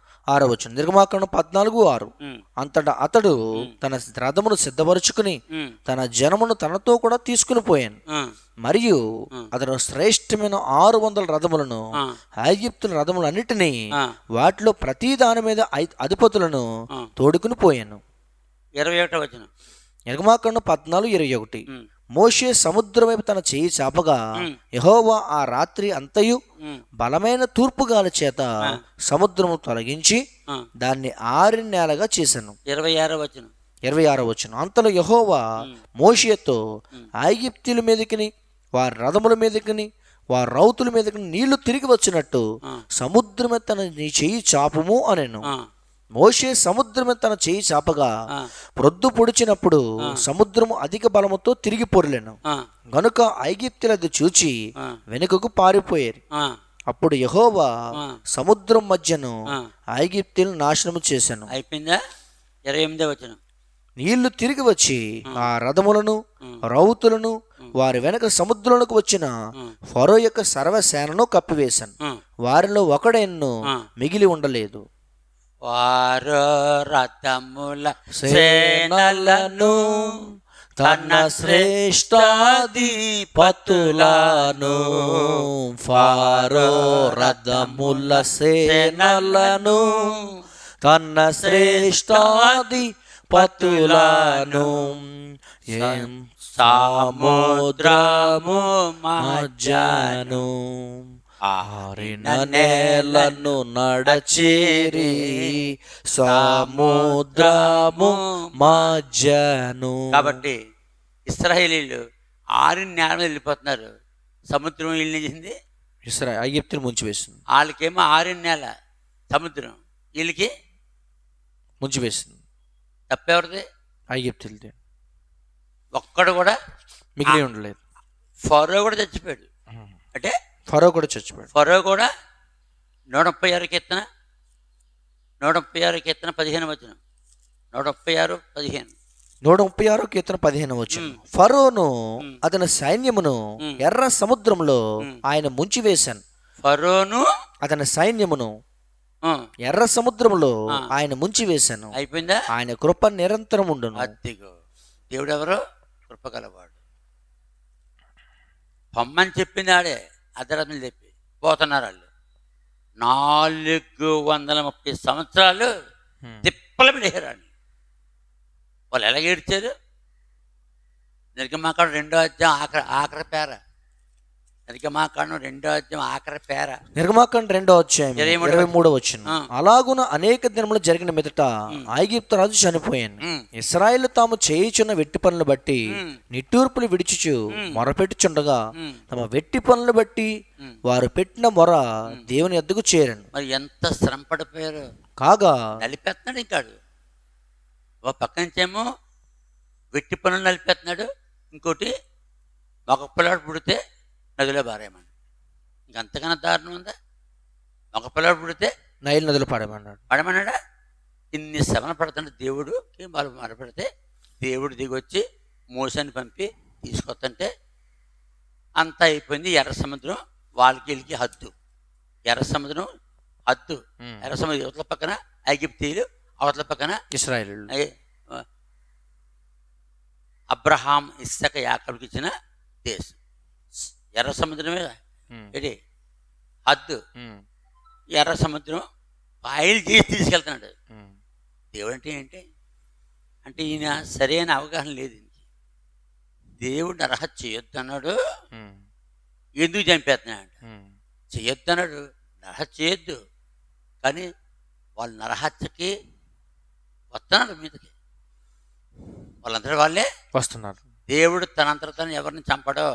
నిర్గమాకాండం 14:6. అంతటా అతడు తన రథమును సిద్ధపరుచుకుని తన జనమును తనతో కూడా తీసుకుని పోయాను. మరియు అతను శ్రేష్టమైన 600 రథములను ఐగుప్తుల రథములన్నిటినీ వాటిలో ప్రతి దాని మీద అధిపతులను తోడుకుని పోయాను. 21వ వచనం. నిర్గమాకాండం 14:21. మోషే సముద్రం వైపు తన చేయి చాపగా యెహోవా ఆ రాత్రి అంతయు బలమైన తూర్పు గాలి చేత సముద్రము తొలగించి దాన్ని ఆరిన నేలగా చేశాను. 26వ వచనం. అంతలో యెహోవా మోషేతో, ఐగుప్తీయుల మీదకిని వారి రథముల మీదకిని వారి రౌతుల మీదకి నీళ్లు తిరిగి వచ్చినట్టు సముద్రం మీద తన నీ చెయ్యి చాపుము అనెను. మోషే సముద్రం మీద తన చేయి చాపగా ప్రొద్దు పొడిచినప్పుడు సముద్రము అధిక బలముతో తిరిగి పొరలేను గనుక ఐగుప్తులు అది చూచి వెనుకకు పారిపోయారు. అప్పుడు యెహోవా ఆ. సముద్రం మధ్యను ఆ. ఐగుప్తులను నాశనము చేశాను. అయిపోయిందా? 28వ వచనం. నీళ్లు తిరిగి వచ్చి ఆ రథములను రౌతులను వారి వెనక సముద్రంలోకి వచ్చిన ఫరో యొక్క సర్వసేనను కప్పివేశాను. వారిలో ఒకడెన్ను మిగిలి ఉండలేదు. వారు రథముల సేనలను తన శ్రేష్టాధిపతులను ఫరో రథముల సేనలను తన శ్రేష్టాధిపతులను సముద్రము మధ్యను ఆరిన నేలను నడచేరి సముద్రము మధ్యను. కాబట్టి ఇశ్రాయేలీలు ఆరిన నేల మీద వెళ్ళిపోతున్నారు. సముద్రం వీళ్ళని చేసింది, ఐగుప్తుని ముంచివేసింది. వాళ్ళకేమో ఆరిన నేల సముద్రం, వీళ్ళకి ముంచివేసింది. తప్పెవరిది? ఐగుప్తులది. ఒక్కడు కూడా మిగిలి ఉండలేదు. ఫరో కూడా చచ్చిపోయాడు. అంటే ఫరో కూడా చచ్చిపోయాడు. ఫరో కూడా 136 కీర్తన 15 వచనం. 136 కీర్తన 15 వచనం. ఫరోను అతని సైన్యమును ఎర్ర సముద్రంలో ఆయన ముంచివేశాను. ఫరోను అతని సైన్యమును ఎర్ర సముద్రంలో ఆయన ముంచివేశాను. అయిపోయిందా? ఆయన కృప నిరంతరం ఉండును. అద్దిగో దేవుడు ఎవరో కృపగలవాడు. పొమ్మని చెప్పింది ఆడే, అర్ధరాత్రులు చెప్పి పోతున్నారు వాళ్ళు. 430 సంవత్సరాలు తిప్పలు పెడేశారు వాళ్ళు. వాళ్ళు ఎలాగ ఏడ్చారు? నిర్గమాకాండం 2వ అధ్యాయం ఆఖరి పేర. నిర్గమాకాండం 2వ అధ్యాయం ఆఖరి పేర. నిర్గమాకాండం 2వ అధ్యాయం 23వ వచనం. అలాగున అనేక దినములు జరిగిన మీదట ఐగుప్తు రాజు చనిపోయాను. ఇశ్రాయేలు తాము చేయుచున్న వెట్టి పనులు బట్టి నిట్టూర్పులు విడిచుచు మొరపెట్టుచుండగా తమ వెట్టి పనులు బట్టి వారు పెట్టిన మొర దేవుని యొద్దకు చేరాను. మరి ఎంత శ్రమ పడిపోయారు. కాగా నలిపేస్తున్నాడు. ఇంకాడు ఓ పక్క నుంచేమో వెట్టి పనులు నలిపేస్తున్నాడు, ఇంకోటి మగ పిల్లాడు పుడితే నదిలో బారేమన్నాడు. ఇంకంతకన్నా దారుణం ఉందా? మగ పిల్లాడు పుడితే నైల్ నదిలో పడమన్నాడా? ఇన్ని శ్రమణ పడుతున్న దేవుడుకి వాళ్ళు మొరపెడితే దేవుడు దిగొచ్చి మోసాన్ని పంపి తీసుకొస్తుంటే అంతా అయిపోయింది. ఎర్ర సముద్రం వాళ్ళకి వీళ్ళకి హద్దు. ఎర్ర సముద్రం హద్దు. ఎర్ర సముద్రం యువతల పక్కన ఐగుప్తీయులు, అవతల పక్కన ఇశ్రాయేలీయులు. అబ్రహాం, ఇస్సాకు, యాకోబుకి ఇచ్చిన దేశం. ఎర్ర సముద్రమే ఏంటి హద్దు. ఎర్ర సముద్రం పాయలు చేసి తీసుకెళ్తున్నాడు. దేవుడు అంటే ఏంటి అంటే ఈయన సరైన అవగాహన లేదు. దేవుడు నరహ చేయొద్దు అన్నాడు, ఎందుకు చంపేస్తున్నాడు? చేయొద్దు అన్నాడు, నరహ చేయొద్దు. కానీ వాళ్ళు నరహత్యకి వస్తున్నారు మీదకి. వాళ్ళందరూ వాళ్ళే వస్తున్నారు. దేవుడు తనంతట తను ఎవరిని చంపడో,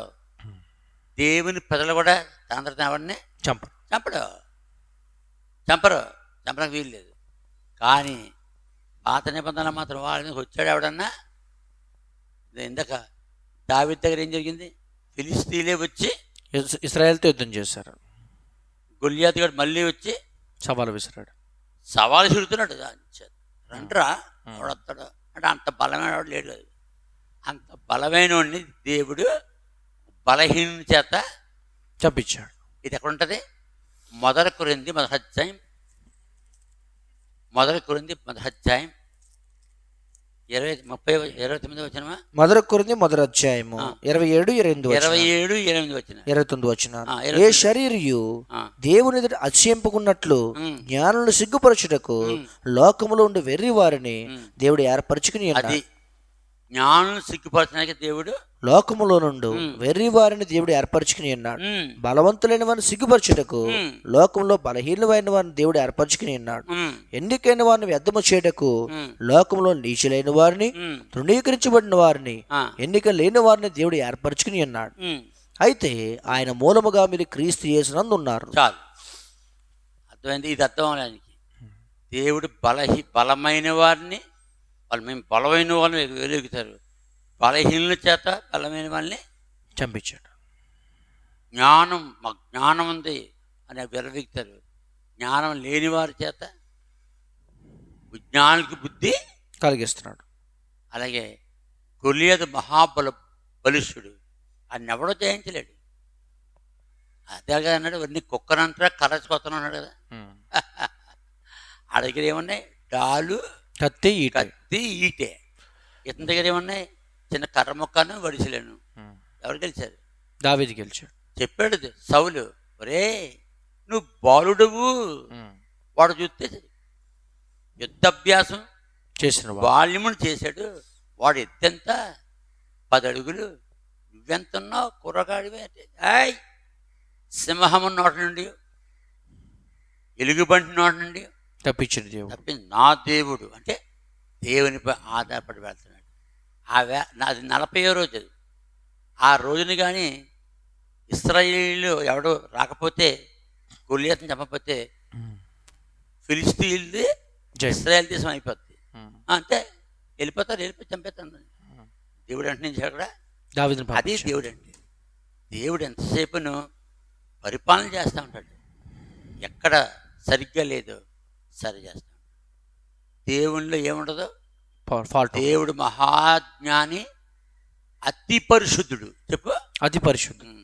దేవుని ప్రజలు కూడా తనంతట ఎవరిని చంపరు. చంపడానికి వీలు లేదు. కానీ పాత నిబంధనలు మాత్రం వాళ్ళని వచ్చాడు ఎవడన్నా. ఇందాక దావీదు దగ్గర ఏం జరిగింది? ఫిలిస్తీన్లే వచ్చి ఇశ్రాయేలుతో యుద్ధం చేశారు. గొల్లియాతు గారు మళ్ళీ వచ్చి సవాలు విసిరాడు. సవాలు విసురుతున్నాడు. రండ్రా ఎవడొస్తాడు అంటే అంత బలమైన వాడు లేడు. అంత బలమైన వాడిని దేవుడు బలహీనుని చేత చంపించాడు. ఇది ఎక్కడ ఉంటుంది? మొదటి కొరింథీ మొదటి అధ్యాయం 29 వచనమా? మొదటి కొరింథీ మొదటి అధ్యాయము 27-28 వచనం. 29 వచనం. ఏ శరీరియు దేవుని ఎదుట అతిశయింపుకున్నట్లు జ్ఞానులను సిగ్గుపరచుటకు లోకములో ఉండి వెర్రి వారిని దేవుడు ఏర్పరచుకుని ఉన్నాడు. జ్ఞానులను సిగ్గుపరచడానికి దేవుడు లోకములో నుండి వెర్రి వారిని దేవుడు ఏర్పరచుకుని ఉన్నాడు. బలవంతులైన వారిని సిగ్గుపరచుటకు లోకంలో బలహీనమైన వారిని దేవుడు ఏర్పరచుకుని ఉన్నాడు. ఎన్నికైన వారిని వ్యర్థము చేయటకు లోకంలో నీచులైన వారిని, తృణీకరించబడిన వారిని, ఎన్నిక లేని వారిని దేవుడు ఏర్పరచుకుని ఉన్నాడు. అయితే ఆయన మూలముగా మీరు క్రీస్తు యేసునందు ఉన్నారు. చాలు, అర్థమైంది. ఇది అర్థం అవడానికి దేవుడు బలమైన వారిని, వాళ్ళు మేము బలమైన వాళ్ళని వెలుగుతారు, బలహీనుల చేత బలమైన వాళ్ళని చంపించాడు. మాకు జ్ఞానం ఉంది అని విరవిగుతారు. జ్ఞానం లేని వారి చేత విజ్ఞానికి బుద్ధి కలిగిస్తున్నాడు. అలాగే గొలియాతు బలిష్ఠుడు, ఆయన ఎవడో జయించలేడు. అదే కదా అన్నాడు, నీ కుక్కనంటారా కరచుకొత్తను అన్నాడు కదా. ఆ దగ్గర ఏమున్నాయి? డాలు, కత్తి, ఈటే. ఇతని దగ్గర ఏమున్నాయి? చిన్న కర్ర మొక్కను వడిసలేను. ఎవరు గెలిచారు? దావీదు గెలిచాడు. చెప్పాడు సౌలు, ఒరే నువ్వు బాలుడువు. వాడు చూస్తే యుద్ధాభ్యాసం చేసిన బాల్యమును చేశాడు. వాడు ఎత్తెంత 10 అడుగులు. నువ్వెంతున్నావు? కుర్రగాడివే. ఆయ్ సింహము నోట నుండి, ఎలుగుబంటి నోట నుండి తప్పించిన దేవుడు. తప్పింది నా దేవుడు అంటే దేవునిపై ఆధారపడి వెళ్తున్నాడు. నాది 40వ రోజు. ఆ రోజుని కానీ ఇశ్రాయేలు ఎవడో రాకపోతే, గొలియాతుని చంపకపోతే ఫిలిష్తీయులది ఇశ్రాయేల్ దేశం అయిపోద్ది. అంతే, వెళ్ళిపోయి చంపేస్తాను. దేవుడు అంటే నేను అక్కడ అది దేవుడు అంటే. దేవుడు ఎంతసేపును పరిపాలన చేస్తూ ఉంటాడు. ఎక్కడ సరిగ్గా లేదో సరి చేస్తాడు. దేవునిలో ఏముండదు ఫాల్ట్. దేవుడు మహాజ్ఞాని, అతి పరిశుద్ధుడు. చెప్పు, అతి పరిశుద్ధుడు.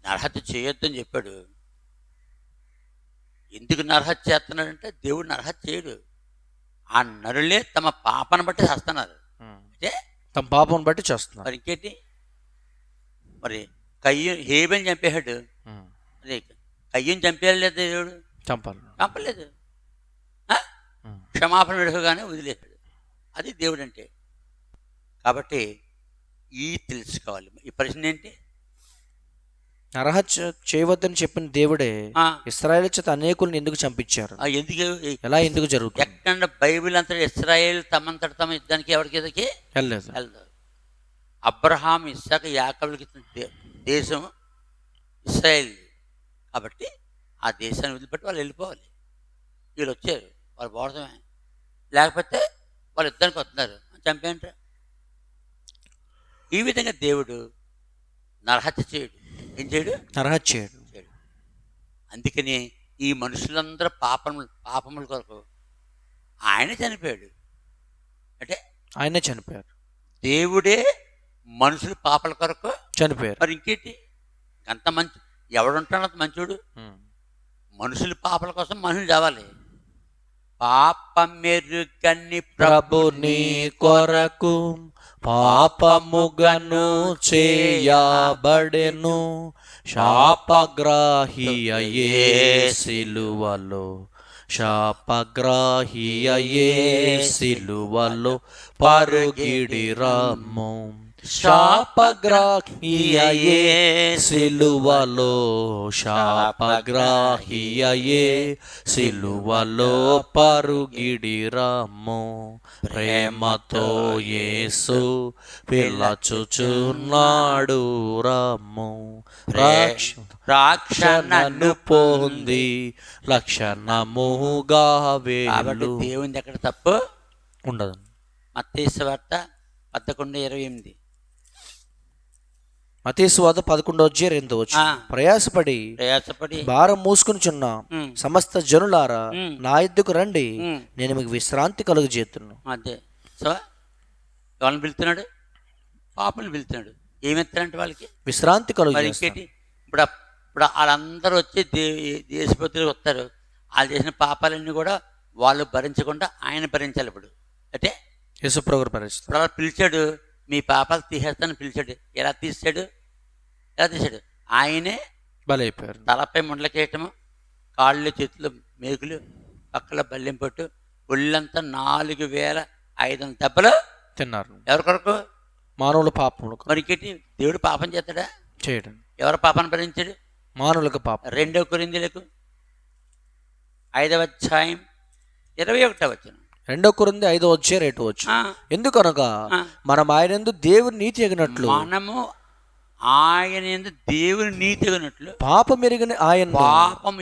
నరహత్య చేయొద్దని చెప్పాడు. ఎందుకు నరహత్య చేస్తున్నాడంటే దేవుడు నరహత్య చేయడు. ఆ నరులే తమ పాపను బట్టి చేస్తున్నారు. అంటే తమ పాపం బట్టి చేస్తున్నారు. మరి ఇంకేంటి? మరి హేబెల్ని చంపేశాడు. అదే కయ్యం చంపేయలేదు దేవుడు, చంపలేదు. క్షమాపణ విడవగానే వదిలేశాడు. అది దేవుడు అంటే. కాబట్టి తెలుసుకోవాలి. ఈ ప్రశ్న ఏంటి? నరహత్య చేయవద్దని చెప్పిన దేవుడే ఇశ్రాయేలు చేత అనేకులను ఎందుకు చంపించారు? ఎందుకు జరుగుతుంది? ఎక్కడ బైబిల్ అంతా ఇశ్రాయేల్ తమంతట తమ యుద్ధానికి ఎవరికి ఎదురికి వెళ్ళదు. అబ్రహాం, ఇస్సాకు, యాకోబులకి ఇచ్చిన దేశం ఇశ్రాయేల్. కాబట్టి ఆ దేశాన్ని వదిలిపెట్టి వాళ్ళు వెళ్ళిపోవాలి. వీళ్ళు వచ్చారు, వాళ్ళు పోవడమే. లేకపోతే వాళ్ళు యుద్ధానికి వస్తున్నారు, చంపేంటారు. ఈ విధంగా దేవుడు నరహత్య చేయడు. ఏం చేయడు? నరహత్య చేయడు. అందుకని ఈ మనుషులందరూ పాపముల కొరకు ఆయన చనిపోయాడు. అంటే ఆయనే చనిపోయారు. దేవుడే మనుషులు పాపల కొరకు చనిపోయారు. మరి ఇంకేంటి? అంత మంచి ఎవడుంటాడు మంచోడు? మనుషులు పాపల కోసం మనుషులు చావాలి. పాపమెరుగని ప్రభు నీ కొరకు పాపముగను చేయబడెను, శాపగ్రాహియే సిలువలో, శాపగ్రాహియే సిలువలో పరుగిడి రమ్ము, శాపగ్రాహియే సిలువలో, శాపగ్రాహియే సిలువలో పరుగిడి రమ్ము, ప్రేమతో యేసు పిలచుచున్నాడు రమ్ము, రక్షణను పొంది లక్షణముగా వేలు. దేవుని ఎక్కడ తప్పు ఉండదు. మత్తయి సువార్త 11:28. మత్తయి సువార్త 11:2. ప్రయాసపడి భారం మూసుకునిచున్న సమస్త జనులారా నా యొద్దకు రండి, నేను మీకు విశ్రాంతి కలుగజేతును. అదే సో ఎవరిని పిలుతున్నాడు? పాపను పిలుతున్నాడు. ఏమెత్తారంటే వాళ్ళకి విశ్రాంతి కలుగజేస్తాడు. ఇప్పుడు వాళ్ళందరూ వచ్చి దేశపతులు వస్తారు. వాళ్ళు చేసిన పాపాలన్నీ కూడా వాళ్ళు భరించకుండా ఆయన భరించాలి. ఇప్పుడు అంటే యేసుప్రభువు భరిస్తాడు. ఇప్పుడు అలా పిలిచాడు, మీ పాపాలు తీసేస్తానని పిలిచాడు. ఎలా తీసాడు? ఆయనే బలైపోయారు. తలపై ముండ్లకేయటము, కాళ్ళు చేతులు మేకులు, పక్కల బల్లెం పట్టు, ఒళ్ళంతా 4,500 దెబ్బలు తిన్నారు. ఎవరి కొరకు? మానవుల పాపములకు. మరి ఇంకేంటి? దేవుడు పాపం చేస్తాడా? చేయడం. ఎవరు పాపాన్ని భరించాడు? మానవులకు పాపం. 2 కొరింథీయులకు 5:21. 2 కొరింథీ 5:2. ఎందుకనగా మనం ఆయనందు దేవుని నీతి ఎగినట్లు, మనము ఆయన యందు దేవుని నీతి ఎగినట్లు పాపం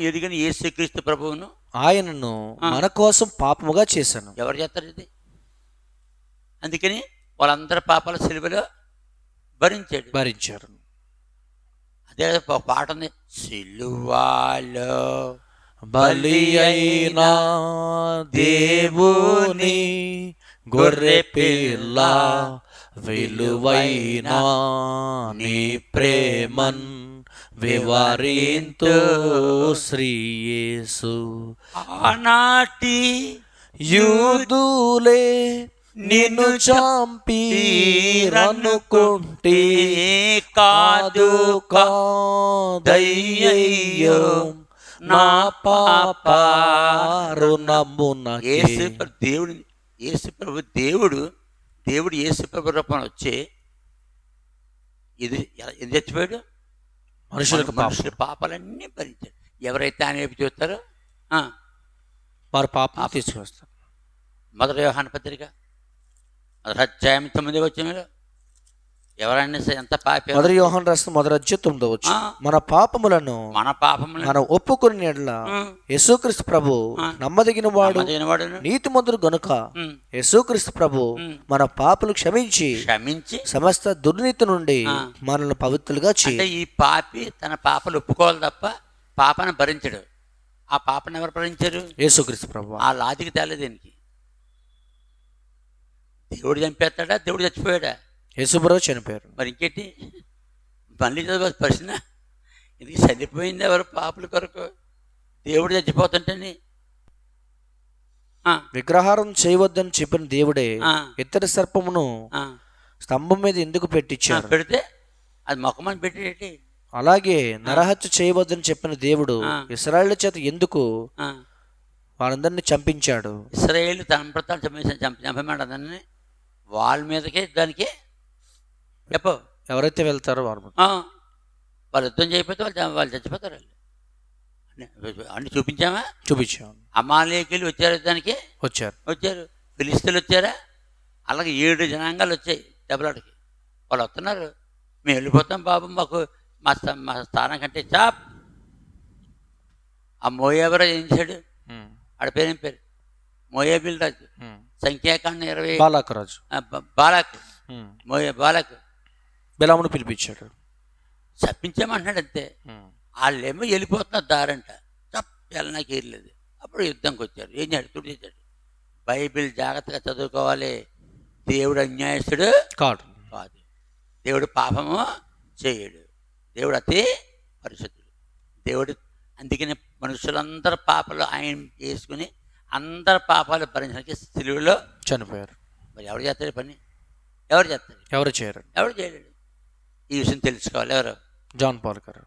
ఎరిగిన యేసుక్రీస్తు ప్రభువును ఆయనను మన కోసం పాపముగా చేశాను. ఎవరు చేస్తారు ఇది? అందుకని వాళ్ళందరి పాపాల సిలువలో భరించారు. అదే ఒక పాట ఉంది, సిలువాలో బలి అయినా దేవుని గొర్రె పిల్ల విలువైన నీ ప్రేమన్ వివరింతు శ్రీయేసు. ఆనాటి యూదులే నిన్ను చంపిరనుకుంటే కాదు కాదయ్యయ్యో నా పాప రుణమునకే. దేవుడు యేసు ప్రభు రూపంలో వచ్చి ఎందుకు చచ్చిపోయాడు? మనుషుల పాపాలన్నీ భరించాడు. ఎవరైతే ఆయన వైపు చూస్తారో వారు పాపం తీసుకొస్తారు. మొదటి యోహాను పత్రిక 1 అధ్యాయం 9 వచనంలో ఎవరైనా ఎంత పాపి, మొదటి యోహాను రాసిన 1 అధ్యాయం 9 వచనం, మన పాపములను మనం ఒప్పుకుని ఎడల యేసుక్రీస్తు ప్రభు నమ్మదగిన వాడు నీతిమంతుడు గనుక యేసుక్రీస్తు ప్రభు మన పాపలు క్షమించి సమస్త దుర్నీతి నుండి మనల్ని పవిత్రులుగా చేయి. ఈ పాపి తన పాపలు ఒప్పుకోవాలి తప్ప పాపను భరించడు. ఆ పాపను ఎవరు భరించారు? యేసుక్రీస్తు ప్రభు. ఆ లాజికి తేలేదు దీనికి. దేవుడు చంపేస్తాడా? దేవుడు చచ్చిపోయాడా? యేసుప్రభు చనిపోయారు. మరి ఇంకేంటి? మళ్ళీ చదివే ప్రశ్న, ఇది చనిపోయింది ఎవరు పాపల కొరకు? దేవుడు చచ్చిపోతుంటని. విగ్రహారం చేయవద్దని చెప్పిన దేవుడే ఇత్తడి సర్పమును స్తంభం మీద ఎందుకు పెట్టించారు? పెడితే అది మొక్కమని పెట్టేటి. అలాగే నరహత్య చేయవద్దని చెప్పిన దేవుడు ఇశ్రాయేలు చేత ఎందుకు వాళ్ళందరినీ చంపించాడు? ఇశ్రాయేలు తన ప్రతాలు చంపమన్నాడు అతన్ని. వాళ్ళ మీదకే దానికి చెప్పు. ఎవరైతే వెళ్తారో వాళ్ళు యుద్ధం చేయకపోతే వాళ్ళు చచ్చిపోతారు. అన్ని చూపించామా? చూపించాం. అమాలేకీయులు వచ్చారు, యుద్ధానికి వచ్చారు. ఫిలిస్తీన్లు వచ్చారా? అలాగే 7 జనాంగాలు వచ్చాయి దెబ్బలాడికి. వాళ్ళు వస్తున్నారు, మేము వెళ్ళిపోతాం బాబు, మాకు మా స్థానం కంటే చాప్. ఆ మోయాబు ఏం చేశాడు? ఆడ పేరేం పేరు? మోయాబిల్ రాజు. సంఖ్యాకాండ 20 బాలాకు రాజు. బాలాకు బిలామును పిలిపించాడు, చప్పించామంటున్నాడు అంతే. వాళ్ళేమో వెళ్ళిపోతున్నారు దారంట. వెళ్ళనాకి వెళ్ళలేదు. అప్పుడు యుద్ధంకి వచ్చారు. ఏం చేశాడు? చేశాడు. బైబిల్ జాగ్రత్తగా చదువుకోవాలి. దేవుడు అన్యాయస్తుడు కాదు. దేవుడు పాపము చేయడు. దేవుడు అతి పరిశుద్ధుడు. దేవుడు అందుకని మనుషులందరూ పాపాలు ఆయన వేసుకుని అందరు పాపాలు భరించడానికి సిలువలో చనిపోయారు. మరి ఎవరు చేస్తారు పని? ఎవరు చేస్తారు? ఎవరు చేయలేడు. ఈ విషయం తెలుసుకోవాలి. ఎవరు? జాన్ పాల్ గారు.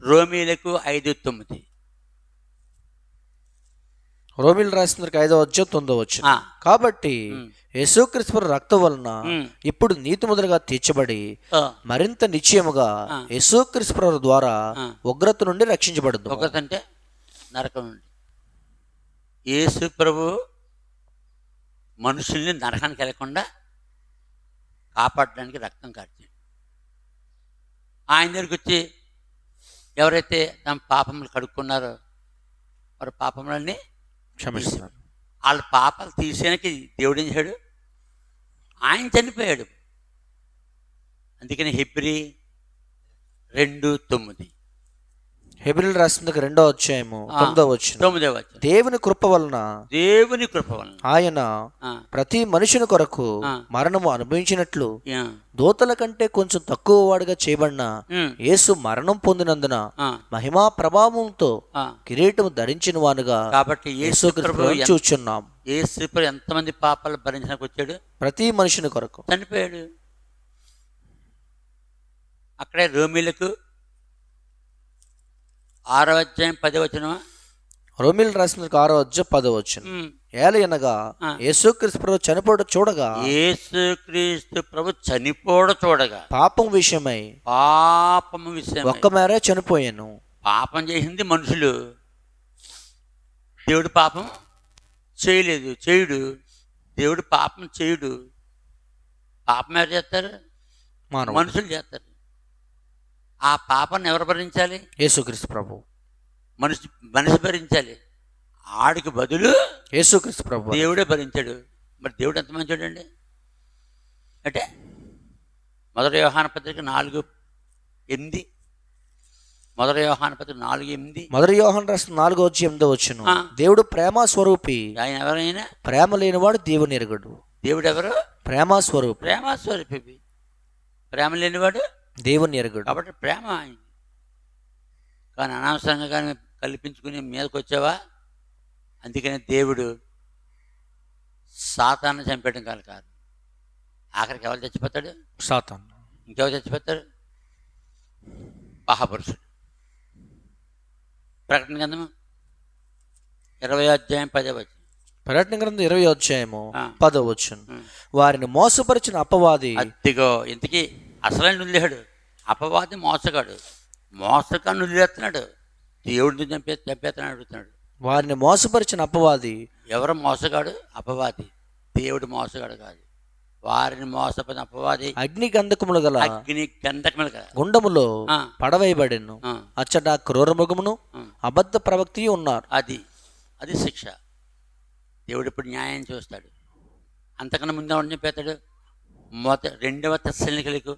రోమీలకు 5:9. రోమిల్ రాసిన 5వ అధ్యాయం 9వ వచనం. కాబట్టి యేసుక్రీస్తు రక్తం వలన ఇప్పుడు నీతి మొదలుగా తీర్చబడి మరింత నిశ్చయముగా యేసుక్రీస్తు ద్వారా ఉగ్రత నుండి రక్షించబడింది. ఉగ్రత అంటే నరకం నుండి. యేసు ప్రభు మనుషుల్ని నరకానికి వెళ్ళకుండా కాపాడడానికి రక్తం కార్చాడు. ఆయన దగ్గరికి వచ్చి ఎవరైతే తమ పాపములు కడుక్కున్నారో వారి పాపములన్నీ క్షమిస్తున్నారు. వాళ్ళ పాపాలు తీసేయడానికి దేవుడు ఏం చేశాడు? ఆయన చనిపోయాడు. అందుకని హెబ్రీ 2:9. హెబ్రీయులకు రాసిన 2వ అధ్యాయము 9వ వచనం. దేవుని కృప వలన ఆయన ప్రతి మనుషుని కొరకు మరణము అనుభవించినట్లు దూతల కంటే కొంచెం తక్కువ వాడుగా చేయబడిన యేసు మరణం పొందినందున మహిమా ప్రభావంతో కిరీటం ధరించిన వానుగా కాబట్టి యేసుక్రీస్తును చూచున్నాం. యేసు ఎంతమంది పాపాలు భరించడానికి వచ్చాడు? ప్రతి మనుషుని కొరకు చనిపోయాడు. అక్కడే రోమీలకు 6వ అధ్యాయం 10వ వచనం. రోమిల్ రాసిన 6వ అధ్యాయం 10వ వచనం. ఏలయనగా యేసుక్రీస్తు ప్రభు చనిపోవడం చూడగా పాపం విషయమై ఒక్క మేరే చనిపోయాను. పాపం చేసింది మనుషులు. దేవుడు పాపం చేయుడు. దేవుడు పాపం చేయుడు. పాపం ఎవరు చేస్తారు? మనుషులు చేస్తారు. ఆ పాపాన్ని ఎవరు భరించాలి? యేసుక్రీస్తు ప్రభు. మనిషి భరించాలి. ఆడికి బదులు యేసుక్రీస్తు ప్రభు దేవుడే భరించాడు. మరి దేవుడు ఎంత మంచోడండి అంటే 1 యోహాను పత్రిక 4:8 మొదటి యోహాను పత్రిక 4:8. మొదటి యోహాను రాసిన 4:8 ఆ. దేవుడు ప్రేమ స్వరూపి, ఆయన ఎవరైనా ప్రేమ లేనివాడు దేవుని ఎరుగడు. దేవుడు ఎవరు? ప్రేమ స్వరూపి, ప్రేమ స్వరూపి. ప్రేమ లేనివాడు దేవుని ఎరుగడు. కాబట్టి ప్రేమ ఆయన. కానీ అనవసరంగా కానీ కల్పించుకుని మీదకి వచ్చావా, అందుకని దేవుడు సాతాన్ని చంపేయడం కాదు. ఆఖరికి ఎవరు చచ్చిపోతాడు? సాతాను. ఇంకెవరు చచ్చిపోతారు? మహాపురుషుడు. ప్రకటన గ్రంథము 20:10. ప్రకటన గ్రంథం 20:10. ఉం. వారిని మోసపరిచిన అపవాది, అద్దిగో ఇంతకీ అసలైన నుల్లేడు అపవాది, మోసగాడు. మోసగాడు నుల్లేస్తున్నాడు, దేవుడిని చంపేస్తున్నాడు అడుగుతున్నాడు. వారిని మోసపరిచిన అపవాది. ఎవరు మోసగాడు? అపవాది. దేవుడు మోసగాడు కాదు. వారిని మోసపరిచిన అపవాది అగ్ని గంధకములు గల గుండములో ఆ. పడవేయబడెను. ఆ. అచ్చట క్రూర మృగమును ఆ. అబద్ధ ప్రవక్తి ఉన్నారు. అది శిక్ష. దేవుడు ఇప్పుడు న్యాయం చూస్తాడు. అంతకన్నా ముందు ఎవరిని చెప్పేస్తాడు? 2 తెస్సలోనికీయులకు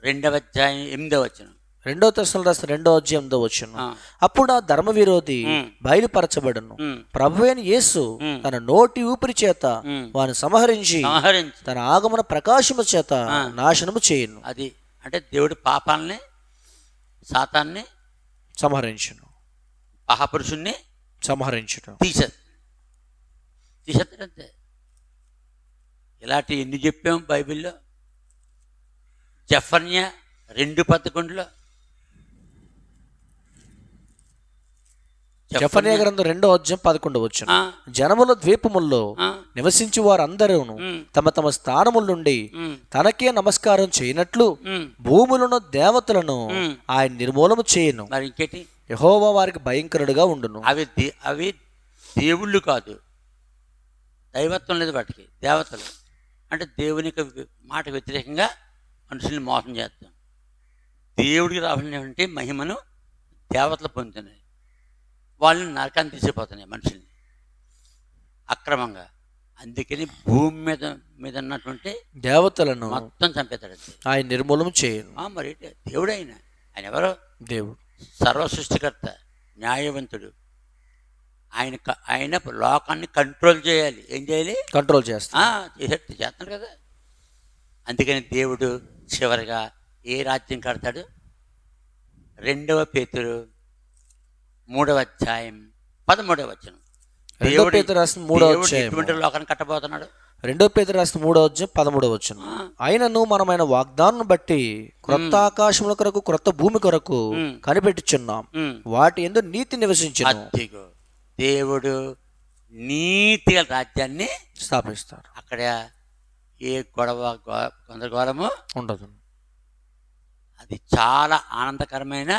2:8. 2 తెస్సలోనికీయులకు రాసిన 2:8. అప్పుడు ఆ ధర్మ విరోధి బయలుపరచబడును. ప్రభువైన యేసు తన నోటి ఊపిరి చేత వారిని సంహరించి తన ఆగమన ప్రకాశము చేత నాశనము చేయను. అది అంటే దేవుడు పాపాలని, సాతాన్ని సంహరించును. మహాపురుషుణ్ణి సంహరించడం, తీసేస్తాడంతే. ఇలాంటి ఎన్ని చెప్పాం బైబిల్లో. జెఫన్యా 2:11 జెఫన్యా గ్రంథం 2:11. జనముల ద్వీపముల్లో నివసించి వారందరూ తమ తమ స్థానముల నుండి తనకే నమస్కారం చేయనట్లు భూములను దేవతలను ఆయన నిర్మూలము చేయను. మరి ఇంకేటి? యెహోవా వారికి భయంకరుడుగా ఉండును. అవి దేవుళ్ళు కాదు, దైవత్వం లేదు వాటికి, దేవతలు. అంటే దేవునికి మాట వ్యతిరేకంగా మనుషుల్ని మోసం చేస్తాం. దేవుడికి రావాల్సినటువంటి మహిమను దేవతలు పొందుతున్నాయి, వాళ్ళని నరకాన్ని తీసిపోతున్నాయి మనుషుల్ని అక్రమంగా. అందుకని భూమి మీద ఉన్నటువంటి దేవతలను మొత్తం చంపేస్తాడు ఆయన నిర్మూలన చేయను. మరి దేవుడు ఆయన ఎవరో? దేవుడు సర్వ సృష్టికర్త, న్యాయవంతుడు. ఆయన లోకాన్ని కంట్రోల్ చేయాలి. ఏం చేయాలి? కంట్రోల్ చేస్తాడు కదా. అందుకని దేవుడు చివరిగా ఏ రాజ్యం కడతాడు? 2 పేతురు 3:13. దేవుడు ఎటువంటి లోకాన్ని కట్టబోతున్నాడు? 2 పేతురు 3:13. ఆయనను మనమైన వాగ్దానం బట్టి క్రొత్త ఆకాశముల కొరకు క్రొత్త భూమి కొరకు కనిపెట్టుచున్నాం, వాటి యందు నీతి నివసించును. దేవుడు నీతి రాజ్యాన్ని స్థాపిస్తారు. అక్కడ ఏ గొడవ గందరగోళము ఉండదు. అది చాలా ఆనందకరమైన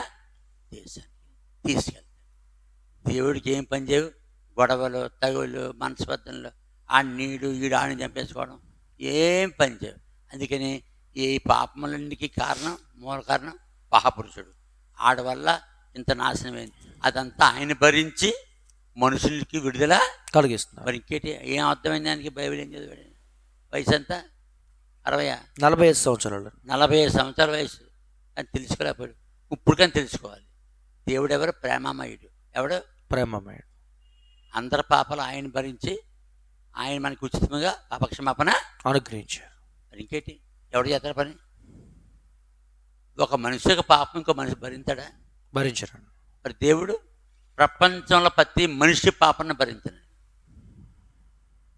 దేశాన్ని తీసుకెళ్తాడు. దేవుడికి ఏం పని చేయవు? గొడవలు, తగులు, మనస్పర్ధనలు, ఆ ఈడు ఆడిని చంపేసుకోవడం ఏం పని చేయవు. అందుకని ఈ పాపములన్నిటికీ మూల కారణం మహాపురుషుడు. ఆడవల్ల ఇంత నాశనమైంది. అదంతా ఆయన భరించి మనుషులకి విడుదల కలిగిస్తున్నారు. మరి ఇంకేటి? ఏం అర్థమైంది దానికి? బైబిల్ ఏం చదివాడు? వయసు ఎంత? 45 సంవత్సరాలు. 45 సంవత్సరాల వయసు. అని తెలుసుకోలేకపోయాడు. ఇప్పుడు కానీ తెలుసుకోవాలి. దేవుడు ఎవరు? ప్రేమమయుడు. ఎవడు? ప్రేమమయుడు. అందరి పాపాలు ఆయన భరించి ఆయన మనకి ఉచితంగా పాపక్షమాపణ అనుగ్రహించారు. మరి ఇంకేటి? ఎవడు చేస్తాడు పని? ఒక మనిషి యొక్క పాపం ఇంకో మనిషి భరించాడా? భరించరు. మరి దేవుడు ప్రపంచంలో ప్రతి మనిషి పాపాన్ని భరించాడు.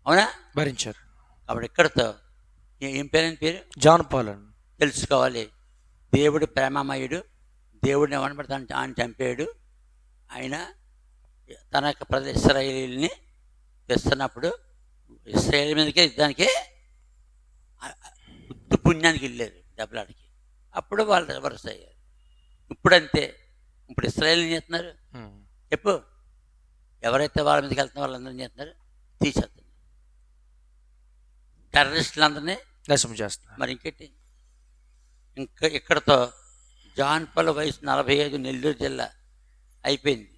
అవునా? భరించారు. కాబట్టి ఇక్కడతో ఏం పేరు? John Paul. తెలుసుకోవాలి. దేవుడు ప్రేమమయుడు. దేవుడిని ఎవరిని పడతాను ఆయన చంపాడు. ఆయన తన యొక్క ప్రజలు ఇశ్రాయేలీని తెస్తున్నప్పుడు ఇశ్రాయేల్ మీదకే యుద్ధానికే ఉత్తు పుణ్యానికి వెళ్ళారు దెబ్బలాడికి. అప్పుడు వాళ్ళు రివర్స్ అయ్యారు. ఇప్పుడంతే. ఇప్పుడు ఇశ్రాయేల్ ఏం చేస్తున్నారు? చెప్పు. ఎవరైతే వాళ్ళ మీదకి వెళ్తున్నా వాళ్ళందరూ చేస్తున్నారు? తీసేస్తున్నారు. టెర్రరిస్టులందరినీ నాశనం చేస్తున్నారు. మరి ఇంకేంటి? ఇంకా ఇక్కడతో జాన్ పాల్ వయసు 45, నెల్లూరు జిల్లా అయిపోయింది.